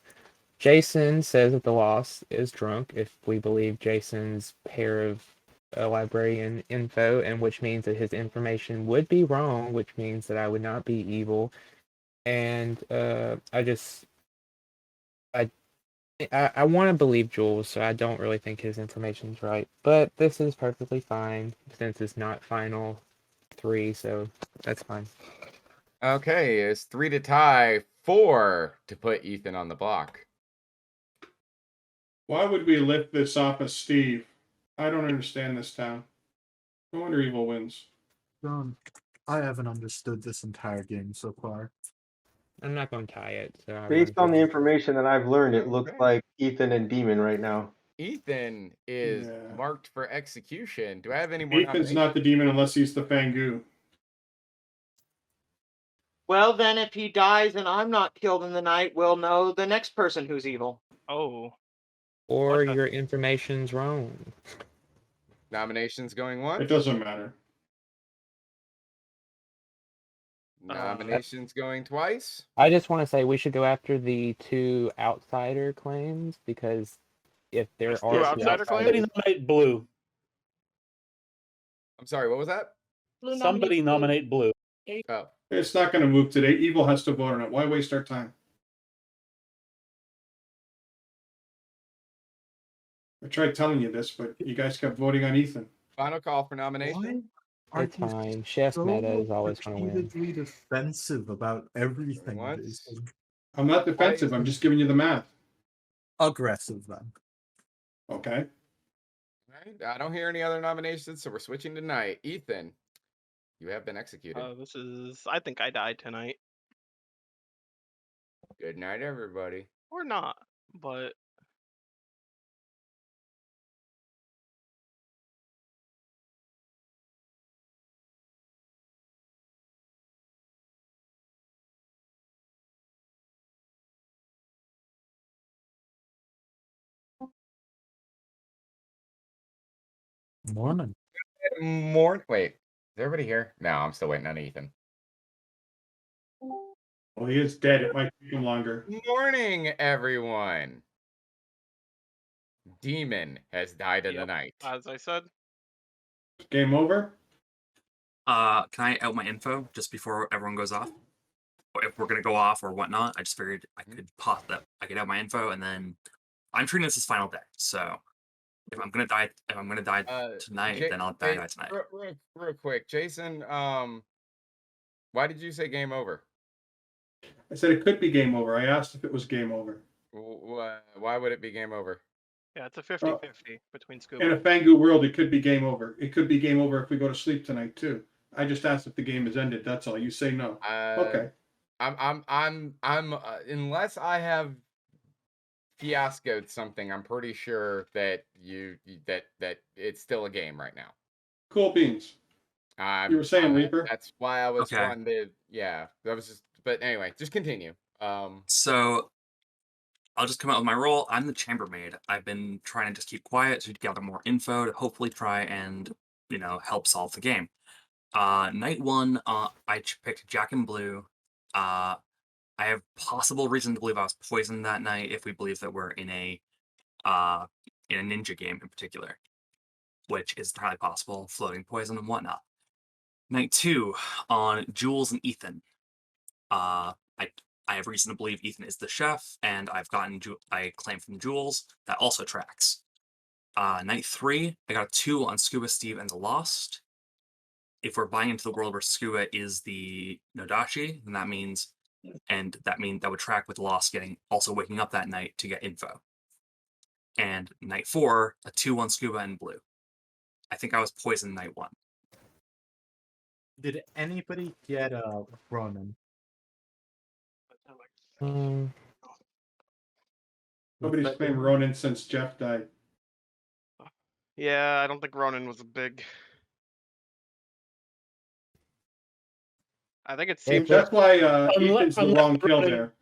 Jason says that the Lost is drunk if we believe Jason's pair of librarian info, and which means that his information would be wrong, which means that I would not be evil. And I want to believe Jules, so I don't really think his information's right. But this is perfectly fine since it's not final 3, so that's fine. Okay, it's 3 to tie, 4 to put Ethan on the block. Why would we lift this off of Steve? I don't understand this town. No wonder evil wins. John, I haven't understood this entire game so far. I'm not going to tie it. So Based on the information that I've learned, it looks like Ethan and Demon right now. Ethan is marked for execution. Do I have any more Ethan's not the demon unless he's the Fangu. Well, then, if he dies and I'm not killed in the night, we'll know the next person who's evil. Oh. Or your information's wrong. Nominations going once? It doesn't matter. Nominations going twice? I just want to say we should go after the 2 outsider claims because if there are 2 outsider Somebody nominate Blue. I'm sorry, what was that? Somebody nominate Blue. Oh. It's not going to move today. Evil has to vote on it. Why waste our time? I tried telling you this, but you guys kept voting on Ethan. Final call for nomination. It's fine. Chef Meta is always going to win. repeatedly defensive about everything, What? Jason? I'm not defensive. I'm just giving you the math. Aggressive, then. Okay. Right, I don't hear any other nominations, so we're switching tonight. Ethan, you have been executed. This is. I think I died tonight, Good night, everybody. or not, but Morning. Wait, is everybody here? No, I'm still waiting on Ethan. Well, he is dead. It might take him longer. Morning, everyone. Demon has died in the Yep. night. as I said, Game over. Can I out my info just before everyone goes off? Or if we're gonna go off or whatnot, I just figured I could pop that. I could out my info, and then I'm treating this as final day. So if I'm gonna die tonight, then I'll die tonight. Real quick, Jason. Why did you say game over? I said it could be game over. I asked if it was game over. Why would it be game over? yeah, it's a 50-50 between Scuba. In a Fangu world, it could be game over. It could be game over if we go to sleep tonight too. I just asked if the game is ended. That's all. You say no. Okay. I'm unless I have fiascoed something, I'm pretty sure that that it's still a game right now. Cool beans. You were saying, Reaper? That's why I was Okay. trying to. Yeah, that was just. But anyway, just continue. So I'll just come out with my role. I'm the chambermaid. I've been trying to just keep quiet to gather more info to hopefully try and help solve the game. Night one, I picked Jack and Blue. I have possible reason to believe I was poisoned that night if we believe that we're in a ninja game in particular, which is entirely possible, floating poison and whatnot. Night two, on Jules and Ethan. I have reason to believe Ethan is the chef, and I've gotten I claim from Jules. That also tracks. Night three, I got a 2 on Scuba, Steve, and the Lost. If we're buying into the world where Scuba is the Nodashi, then that would track with Lost also waking up that night to get info. And night 4, a 2 on Scuba and Blue. I think I was poisoned night 1. Did anybody get Ronan? Nobody's claimed Ronan since Jeff died. Yeah, I don't think Ronan was a big. I think it seems That's why Ethan's the wrong kill there.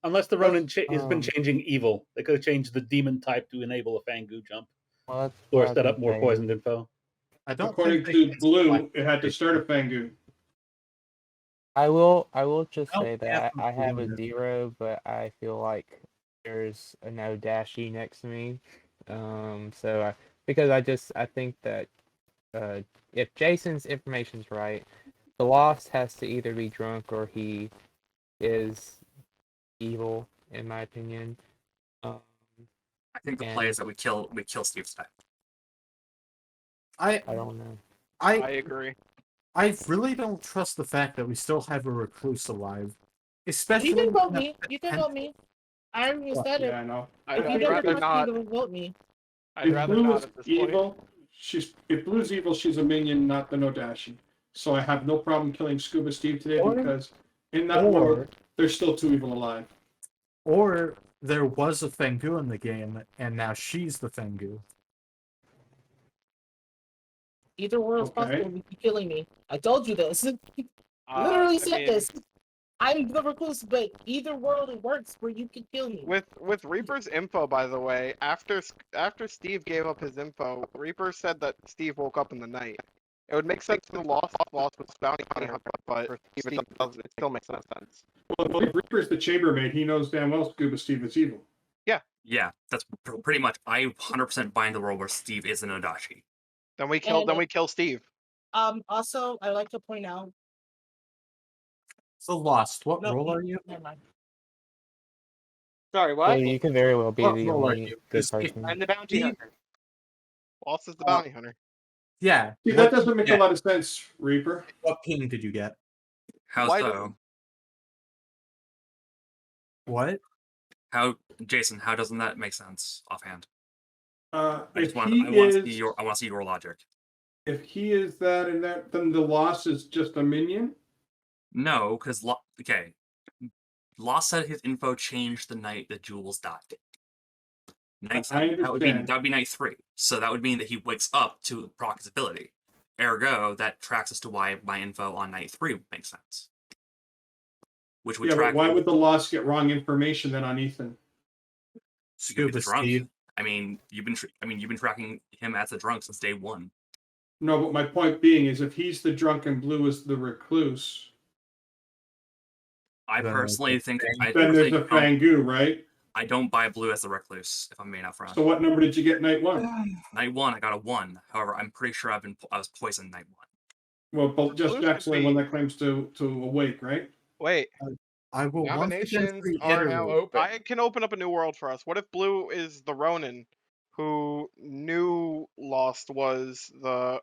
Unless the Ronin has been changing evil. They could have changed the demon type to enable a Fangu jump. Or set up more poisoned info. According to Blue, it had to start a Fangu. I will just say that I have a 0, but I feel like there's a no Dashi next to me. Because I think that if Jason's information's right, the Lost has to either be drunk or he is evil, in my opinion. I think the play is that we kill Steve Stein. I don't know. I agree. I really don't trust the fact that we still have a recluse alive. Especially You can vote me. You can vote me. I already said it. Yeah, I know. If you don't trust me, then vote me. I'd rather not at this evil, point. If Blue's evil, she's a minion, not the Nodashi. So I have no problem killing Scuba Steve today because in that world, there's still 2 evil alive. Or there was a Fangu in the game, and now she's the Fangu. Either world's possible. You keep killing me. I told you this. Literally said this. I'm the recluse, but either world it works where you can kill me. With Reaper's info, by the way, after Steve gave up his info, Reaper said that Steve woke up in the night. It would make sense to Lost with bounty hunter, but for Steve it still makes no sense. Well, if Reaper's the chambermaid, he knows damn well Scuba Steve is evil. Yeah, that's pretty much. I 100% buy in the world where Steve is an Nodashi. Then we kill Steve. Also, I like to point out. So Lost, what role are you? Never mind. Sorry, what? Well, you can very well be What the role are only you? good person. I'm the bounty hunter. Lost is the bounty hunter. Yeah. See, what that doesn't make a lot of sense, Reaper. What ping did you get? How Why so? What? How, Jason? How doesn't that make sense offhand? I If want he to see is, your. I want to see your logic. if he is that and that, then the loss is just a minion. No, because okay, Lost said his info changed the night that Jules died. Night I that would understand. be night 3. So that would mean that he wakes up to proc his ability. Ergo, that tracks as to why my info on night 3 makes sense. Which would Yeah, track. but why would the loss get wrong information then on Ethan? Scuba drunk. I mean, you've been tracking him as a drunk since day 1. No, but my point being is, if he's the drunk and Blue is the recluse, I personally think. then there's a Fangu, right? I don't buy Blue as the recluse, if I'm being upfront. So what number did you get night 1? Night 1, I got a 1. However, I'm pretty sure I was poisoned night 1.1. Well, just Jack's the only one that claims to awake, right? Wait. I will Nominations are now open. I can open up a new world for us. What if Blue is the Ronin who knew Lost was the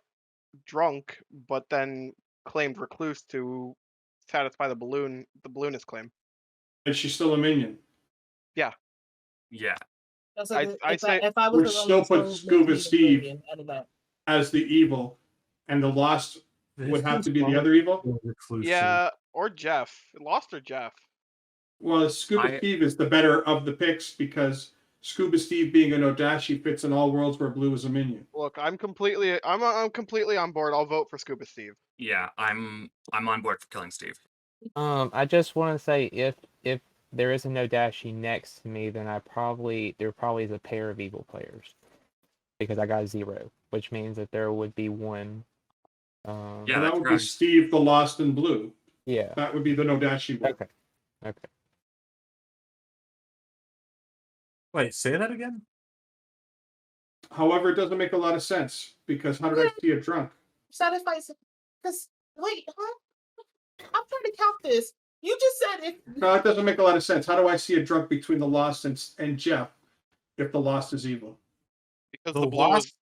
drunk, but then claimed recluse to satisfy the balloonist claim? Is she still a minion? Yeah. Yeah. If I was We're still put Scuba Steve as the evil, and the Lost would have to be the other evil? Yeah, or Jeff. Lost or Jeff. Well, Scuba Steve is the better of the picks because Scuba Steve being an Odashi fits in all worlds where Blue is a minion. Look, I'm completely on board. I'll vote for Scuba Steve. Yeah, I'm on board for killing Steve. I just want to say if there is a Nodashi next to me, then there probably is a pair of evil players because I got 0, which means that there would be one. Yeah, that would be Steve, the Lost, and Blue. Yeah, that would be the Nodashi one. Okay. Wait, say that again? However, it doesn't make a lot of sense because how did I see it drunk? Satisfies because wait, huh? I'm trying to count this. You just said if No, it doesn't make a lot of sense. How do I see a drunk between the Lost and Jeff if the Lost is evil? Because the Lost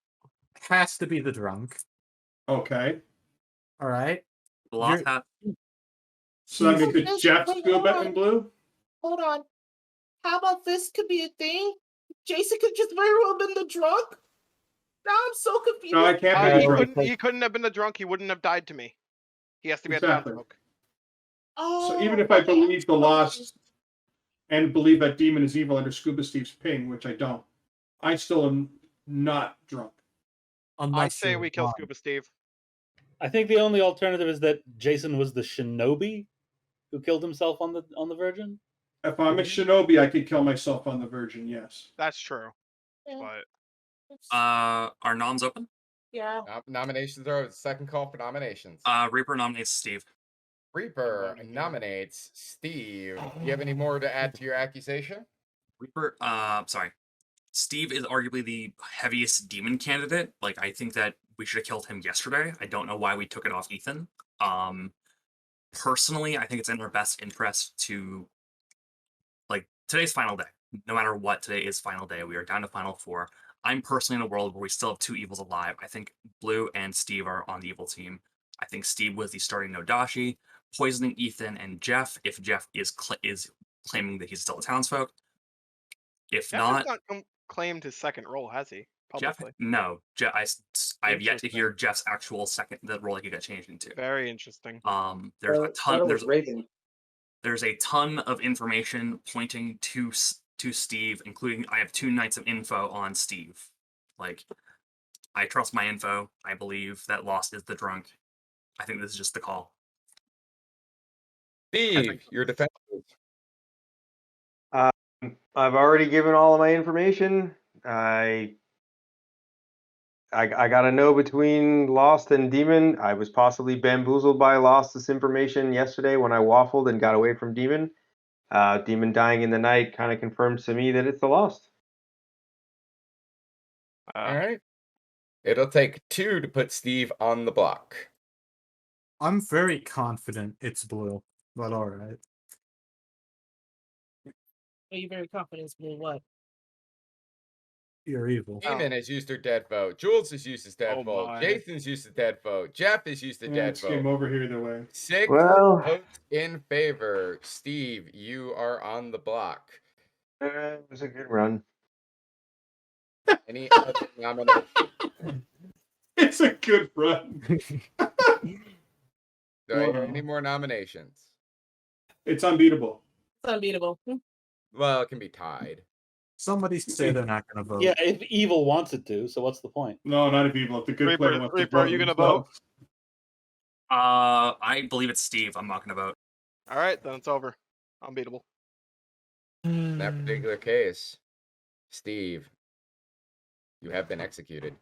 has to be the drunk. Okay. All right. The Lost has. So that means it's Jeff, Scuba, and Blue? Hold on. How about this could be a thing? Jason could just very well have been the drunk. Now I'm so confused. No, I can't be the drunk. He couldn't have been the drunk. He wouldn't have died to me. He has to be Exactly. a townsfolk. So even if I believe the Lost and believe that Demon is evil under Scuba Steve's ping, which I don't, I still am not drunk. I say we kill Scuba Steve. I think the only alternative is that Jason was the shinobi who killed himself on the Virgin. If I'm a shinobi, I could kill myself on the Virgin, yes. That's true. But Are noms open? Yeah. Nominations are second call for nominations. Reaper nominates Steve. Reaper nominates Steve. Do you have any more to add to your accusation? Reaper, sorry. Steve is arguably the heaviest demon candidate. Like, I think that we should have killed him yesterday. I don't know why we took it off Ethan. Personally, I think it's in our best interest to, like, today's final day. No matter what, today is final day. We are down to final 4. I'm personally in a world where we still have 2 evils alive. I think Blue and Steve are on the evil team. I think Steve was the starting Nodashi, poisoning Ethan and Jeff, if Jeff is claiming that he's still a townsfolk. If Jeff not... has not claimed his second role, has he? Publicly? Jeff? No. I have yet to hear Jeff's actual the role he got changed into. Very interesting. There's a ton... There's a ton of information pointing to Steve, including I have 2 nights of info on Steve. Like, I trust my info. I believe that Lost is the drunk. I think this is just the call. Steve, your defense. I've already given all of my information. I got to know between Lost and Demon. I was possibly bamboozled by Lost's information yesterday when I waffled and got away from Demon. Demon dying in the night kind of confirms to me that it's the Lost. All right. It'll take 2 to put Steve on the block. I'm very confident it's Blue, but all right. Are you very confident it's Blue? What? You're evil. Demon has used her dead vote. Jules has used his dead Oh vote. my. Jason's used his dead vote. Jeff has used the Yeah, dead it's game vote. over here either way. 6 Well, votes in favor. Steve, you are on the block. it was a good run. Any other nominations? It's a good run. Do I hear any more nominations? It's unbeatable. It's unbeatable. Well, it can be tied. Somebody say they're not going to vote. Yeah, if evil wants it to, so what's the point? No, not if evil. If the good player wants to Reaper, vote are you gonna vote? themselves. I believe it's Steve. I'm not gonna vote. All right, then it's over. Unbeatable. In that particular case, Steve, you have been executed.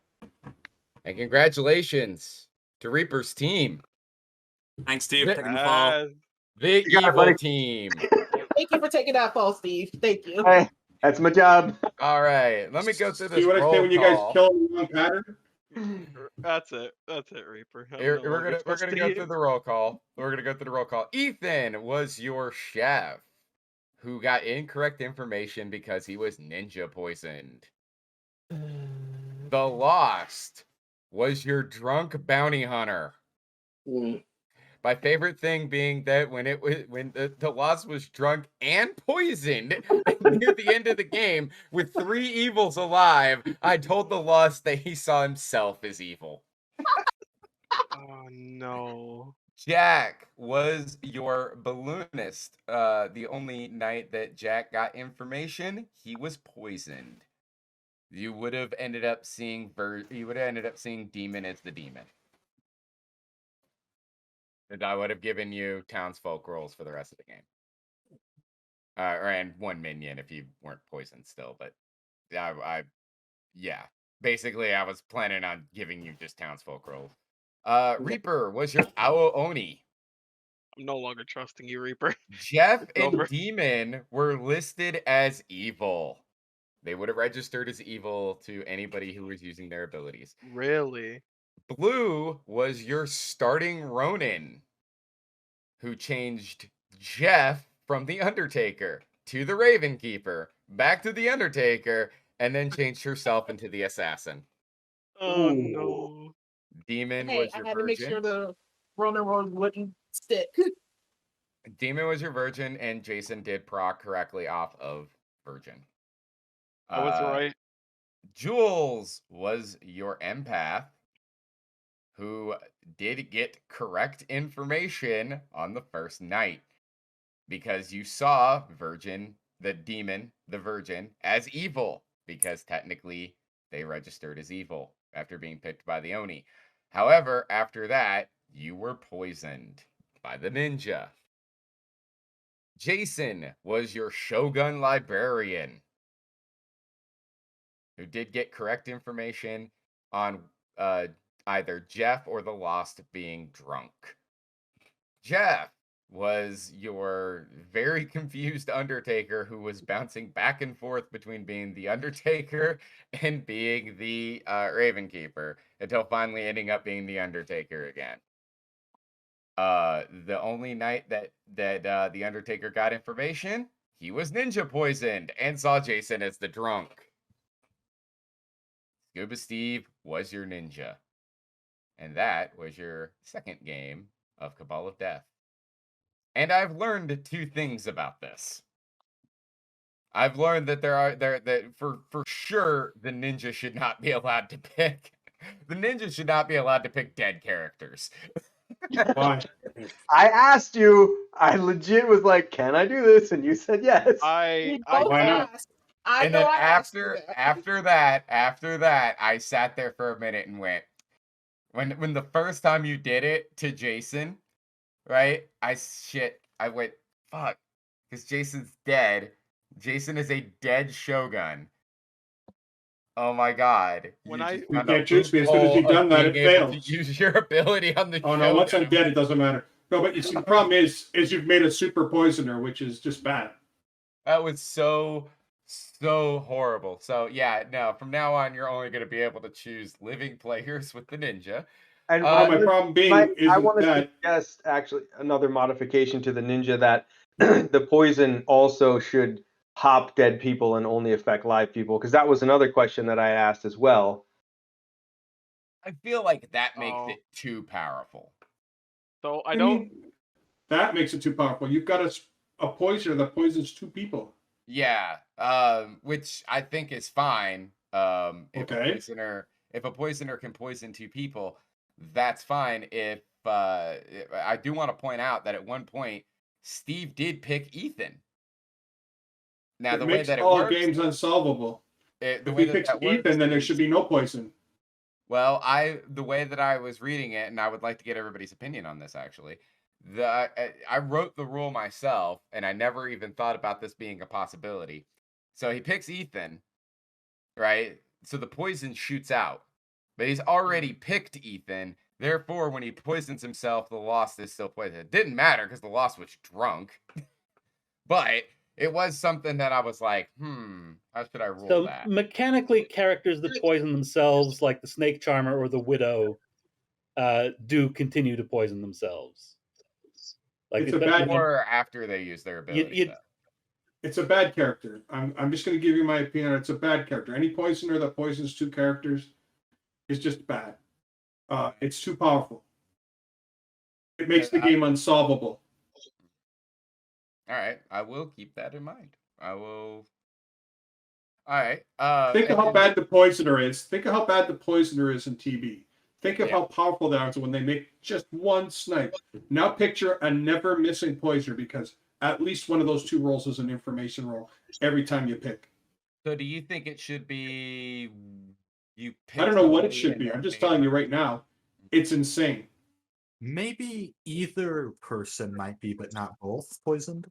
And congratulations to Reaper's team. Thanks, Steve. The- Taking the fall. The You got it, evil buddy. team. Thank you for taking that fall, Steve. Thank you. Hey, that's my job. All right, let me go through this See what I say roll when you guys call. kill the wrong pattern? That's it. That's it, Reaper. I'm Here, no we're longer gonna trusting go you. through the roll call. We're gonna go through the roll call. Ethan was your chef who got incorrect information because he was ninja poisoned. The Lost was your drunk bounty hunter. My favorite thing being that when the Lost was drunk and poisoned near the end of the game with 3 evils alive, I told the Lost that he saw himself as evil. Oh no. Jack was your balloonist. The only night that Jack got information, he was poisoned. You would have ended up seeing Demon as the demon. And I would have given you townsfolk rolls for the rest of the game. And 1 minion if you weren't poisoned still, but yeah. Basically, I was planning on giving you just townsfolk rolls. Reaper was your Ao Oni. I'm no longer trusting you, Reaper. Jeff It's and over. Demon were listed as evil. They would have registered as evil to anybody who was using their abilities. Really? Blue was your starting Ronin, who changed Jeff from the Undertaker to the Raven Keeper, back to the Undertaker, and then changed herself into the Assassin. Oh no. Demon Hey, was I your had to make sure virgin. the Ronin road wouldn't stick. Demon was your virgin, and Jason did proc correctly off of virgin. I was right. Jules was your empath, who did get correct information on the first night because you saw the demon, the virgin, as evil because technically they registered as evil after being picked by the Oni. However, after that, you were poisoned by the ninja. Jason was your Shogun librarian, who did get correct information on either Jeff or the Lost being drunk. Jeff was your very confused Undertaker who was bouncing back and forth between being the Undertaker and being the Raven Keeper until finally ending up being the Undertaker again. The only night that the Undertaker got information, he was ninja poisoned and saw Jason as the drunk. Scuba Steve was your ninja. And that was your second game of Cabal of Death. And I've learned 2 things about this. I've learned that that for sure the ninja should not be allowed to pick. The ninja should not be allowed to pick dead characters. Why? I asked you. I legit was like, "Can I do this?" And you said yes. I Both Why not? asked. I And know then I asked you after that. that, I sat there for a minute and went, when the first time you did it to Jason, right? I went, fuck, because Jason's dead. Jason is a dead Shogun. Oh my god. When You I- just You found a can't choose me. As soon as you've loophole of done that, being it able to fails. use your ability on the Oh no! Once I'm Shogun. dead, it doesn't matter. No, but you see, the problem is you've made a super poisoner, which is just bad. That was so horrible. So yeah, no, from now on you're only going to be able to choose living players with the ninja. And Well, my problem being I isn't want to that suggest actually another modification to the ninja that the poison also should hop dead people and only affect live people? Because that was another question that I asked as well. I feel like that makes Oh. it too powerful. So I I don't. mean, that makes it too powerful. You've got a poisoner that poisons 2 people. Yeah, which I think is fine. If Okay. a poisoner can poison 2 people, that's fine. If I do want to point out that at one point Steve did pick Ethan. Now It the way makes that it all works, games unsolvable. the If way he that picks that works Ethan, then there is, should be no poison. well, the way that I was reading it, and I would like to get everybody's opinion on this actually. I wrote the rule myself, and I never even thought about this being a possibility. So he picks Ethan, right? So the poison shoots out, but he's already picked Ethan. Therefore, when he poisons himself, the lost is still poisoned. It didn't matter because the lost was drunk, but it was something that I was like, how should I rule So that? mechanically, characters that poison themselves, like the Snake Charmer or the Widow, do continue to poison themselves. Like It's a bad Or after they use their ability, though. It's a bad character. I'm just going to give you my opinion. It's a bad character. Any poisoner that poisons 2 characters is just bad. It's too powerful. It makes the game unsolvable. All right, I will keep that in mind. I will. All right. Think of how bad the poisoner is. Think of how bad the poisoner is in TB. Think of how powerful they are when they make just 1 snipe. Now picture a never missing poisoner, because at least one of those 2 rolls is an information roll every time you pick. So do you think it should be you pick I don't know what it somebody should in be. their I'm just telling you favor? right now. It's insane. Maybe either person might be, but not both poisoned.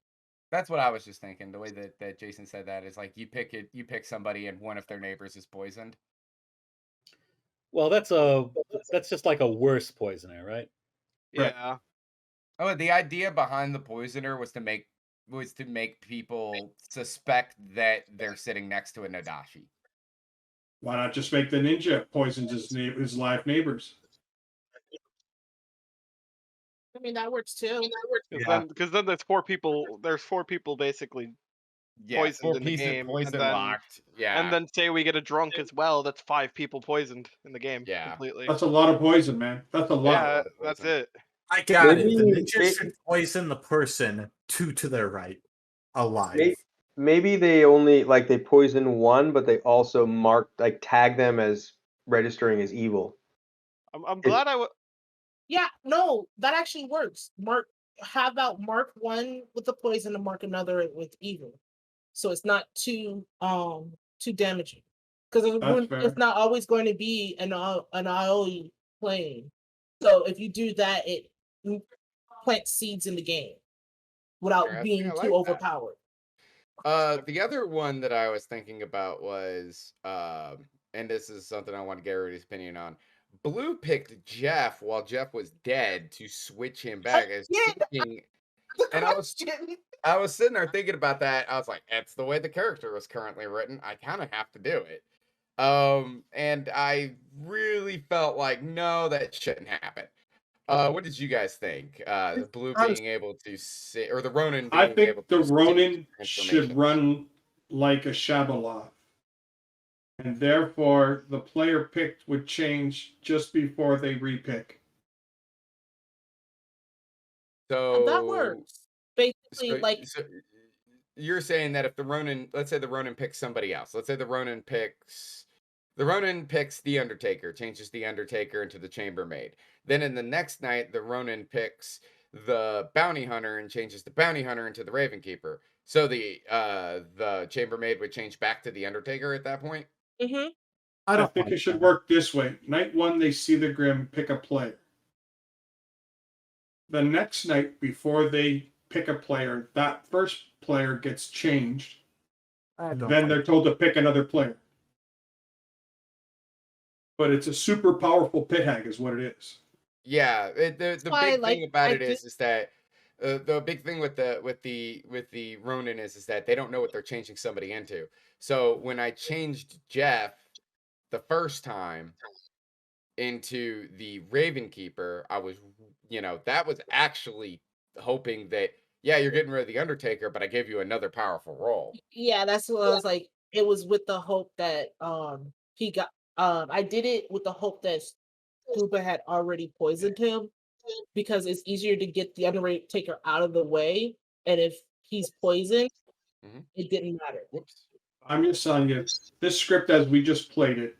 That's what I was just thinking. The way that Jason said that is like you pick somebody and one of their neighbors is poisoned. Well, that's just like a worse poisoner, right? Yeah. Oh, the idea behind the poisoner was to make people suspect that they're sitting next to a Nadashi. Why not just make the ninja poisons his live neighbors? I mean, that works too. Because then there's 4 people. There's 4 people basically poisoned in the game, poison and then locked. Yeah. and then say we get a drunk as well. That's 5 people poisoned in the game. Yeah. Completely. That's a lot of poison, man. That's a lot. Yeah, that's it. I got it. The ninja should poison the person 2 to their right, alive. Maybe they only they poison 1, but they also tag them as registering as evil. I'm glad I. Yeah, no, that actually works. How about mark 1 with the poison and mark another with evil, so it's not too damaging. Because it's not always going to be an AoE playing. So if you do that, it plants seeds in the game without being too overpowered. The other one that I was thinking about was, and this is something I want to get everybody's opinion on. Blue picked Jeff while Jeff was dead to switch him back as thinking, and I was sitting there thinking about that. I was like, that's the way the character was currently written. I kind of have to do it. And I really felt like, no, that shouldn't happen. What did you guys think? The Blue being able to see, or the Ronin being able to I think the Ronin should run like a Shabalov. And therefore, the player picked would change just before they repick. So and that works. Basically, so you're saying that if the Ronin, let's say the Ronin picks somebody else. Let's say the Ronin picks the Undertaker, changes the Undertaker into the Chambermaid. Then in the next night, the Ronin picks the Bounty Hunter and changes the Bounty Hunter into the Ravenkeeper. So the Chambermaid would change back to the Undertaker at that point? Mm-hmm. I think it should work this way. Night 1, they see the Grim pick a player. The next night, before they pick a player, that first player gets changed. Then they're told to pick another player. But it's a super powerful pit hag, is what it is. Yeah, the big thing about it is that the big thing with the Ronin is that they don't know what they're changing somebody into. So when I changed Jeff the first time into the Ravenkeeper, I was, that was actually hoping that yeah, you're getting rid of the Undertaker, but I gave you another powerful role. Yeah, that's what I was like. It was with the hope that he got I did it with the hope that Scuba had already poisoned him because it's easier to get the Undertaker out of the way, and if he's poisoned, it didn't matter. Whoops. I'm just telling you, this script as we just played it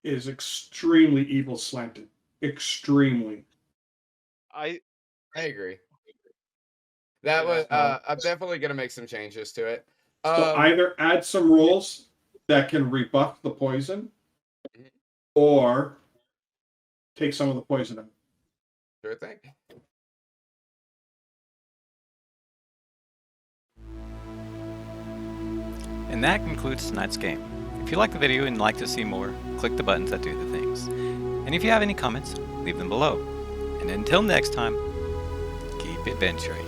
is extremely evil slanted. Extremely. I agree. That was I'm definitely gonna make some changes to it. So either add some rules that can rebuff the poison, or take some of the poison out. Sure thing. And that concludes tonight's game. If you like the video and like to see more, click the buttons that do the things. And if you have any comments, leave them below. And until next time, keep adventuring.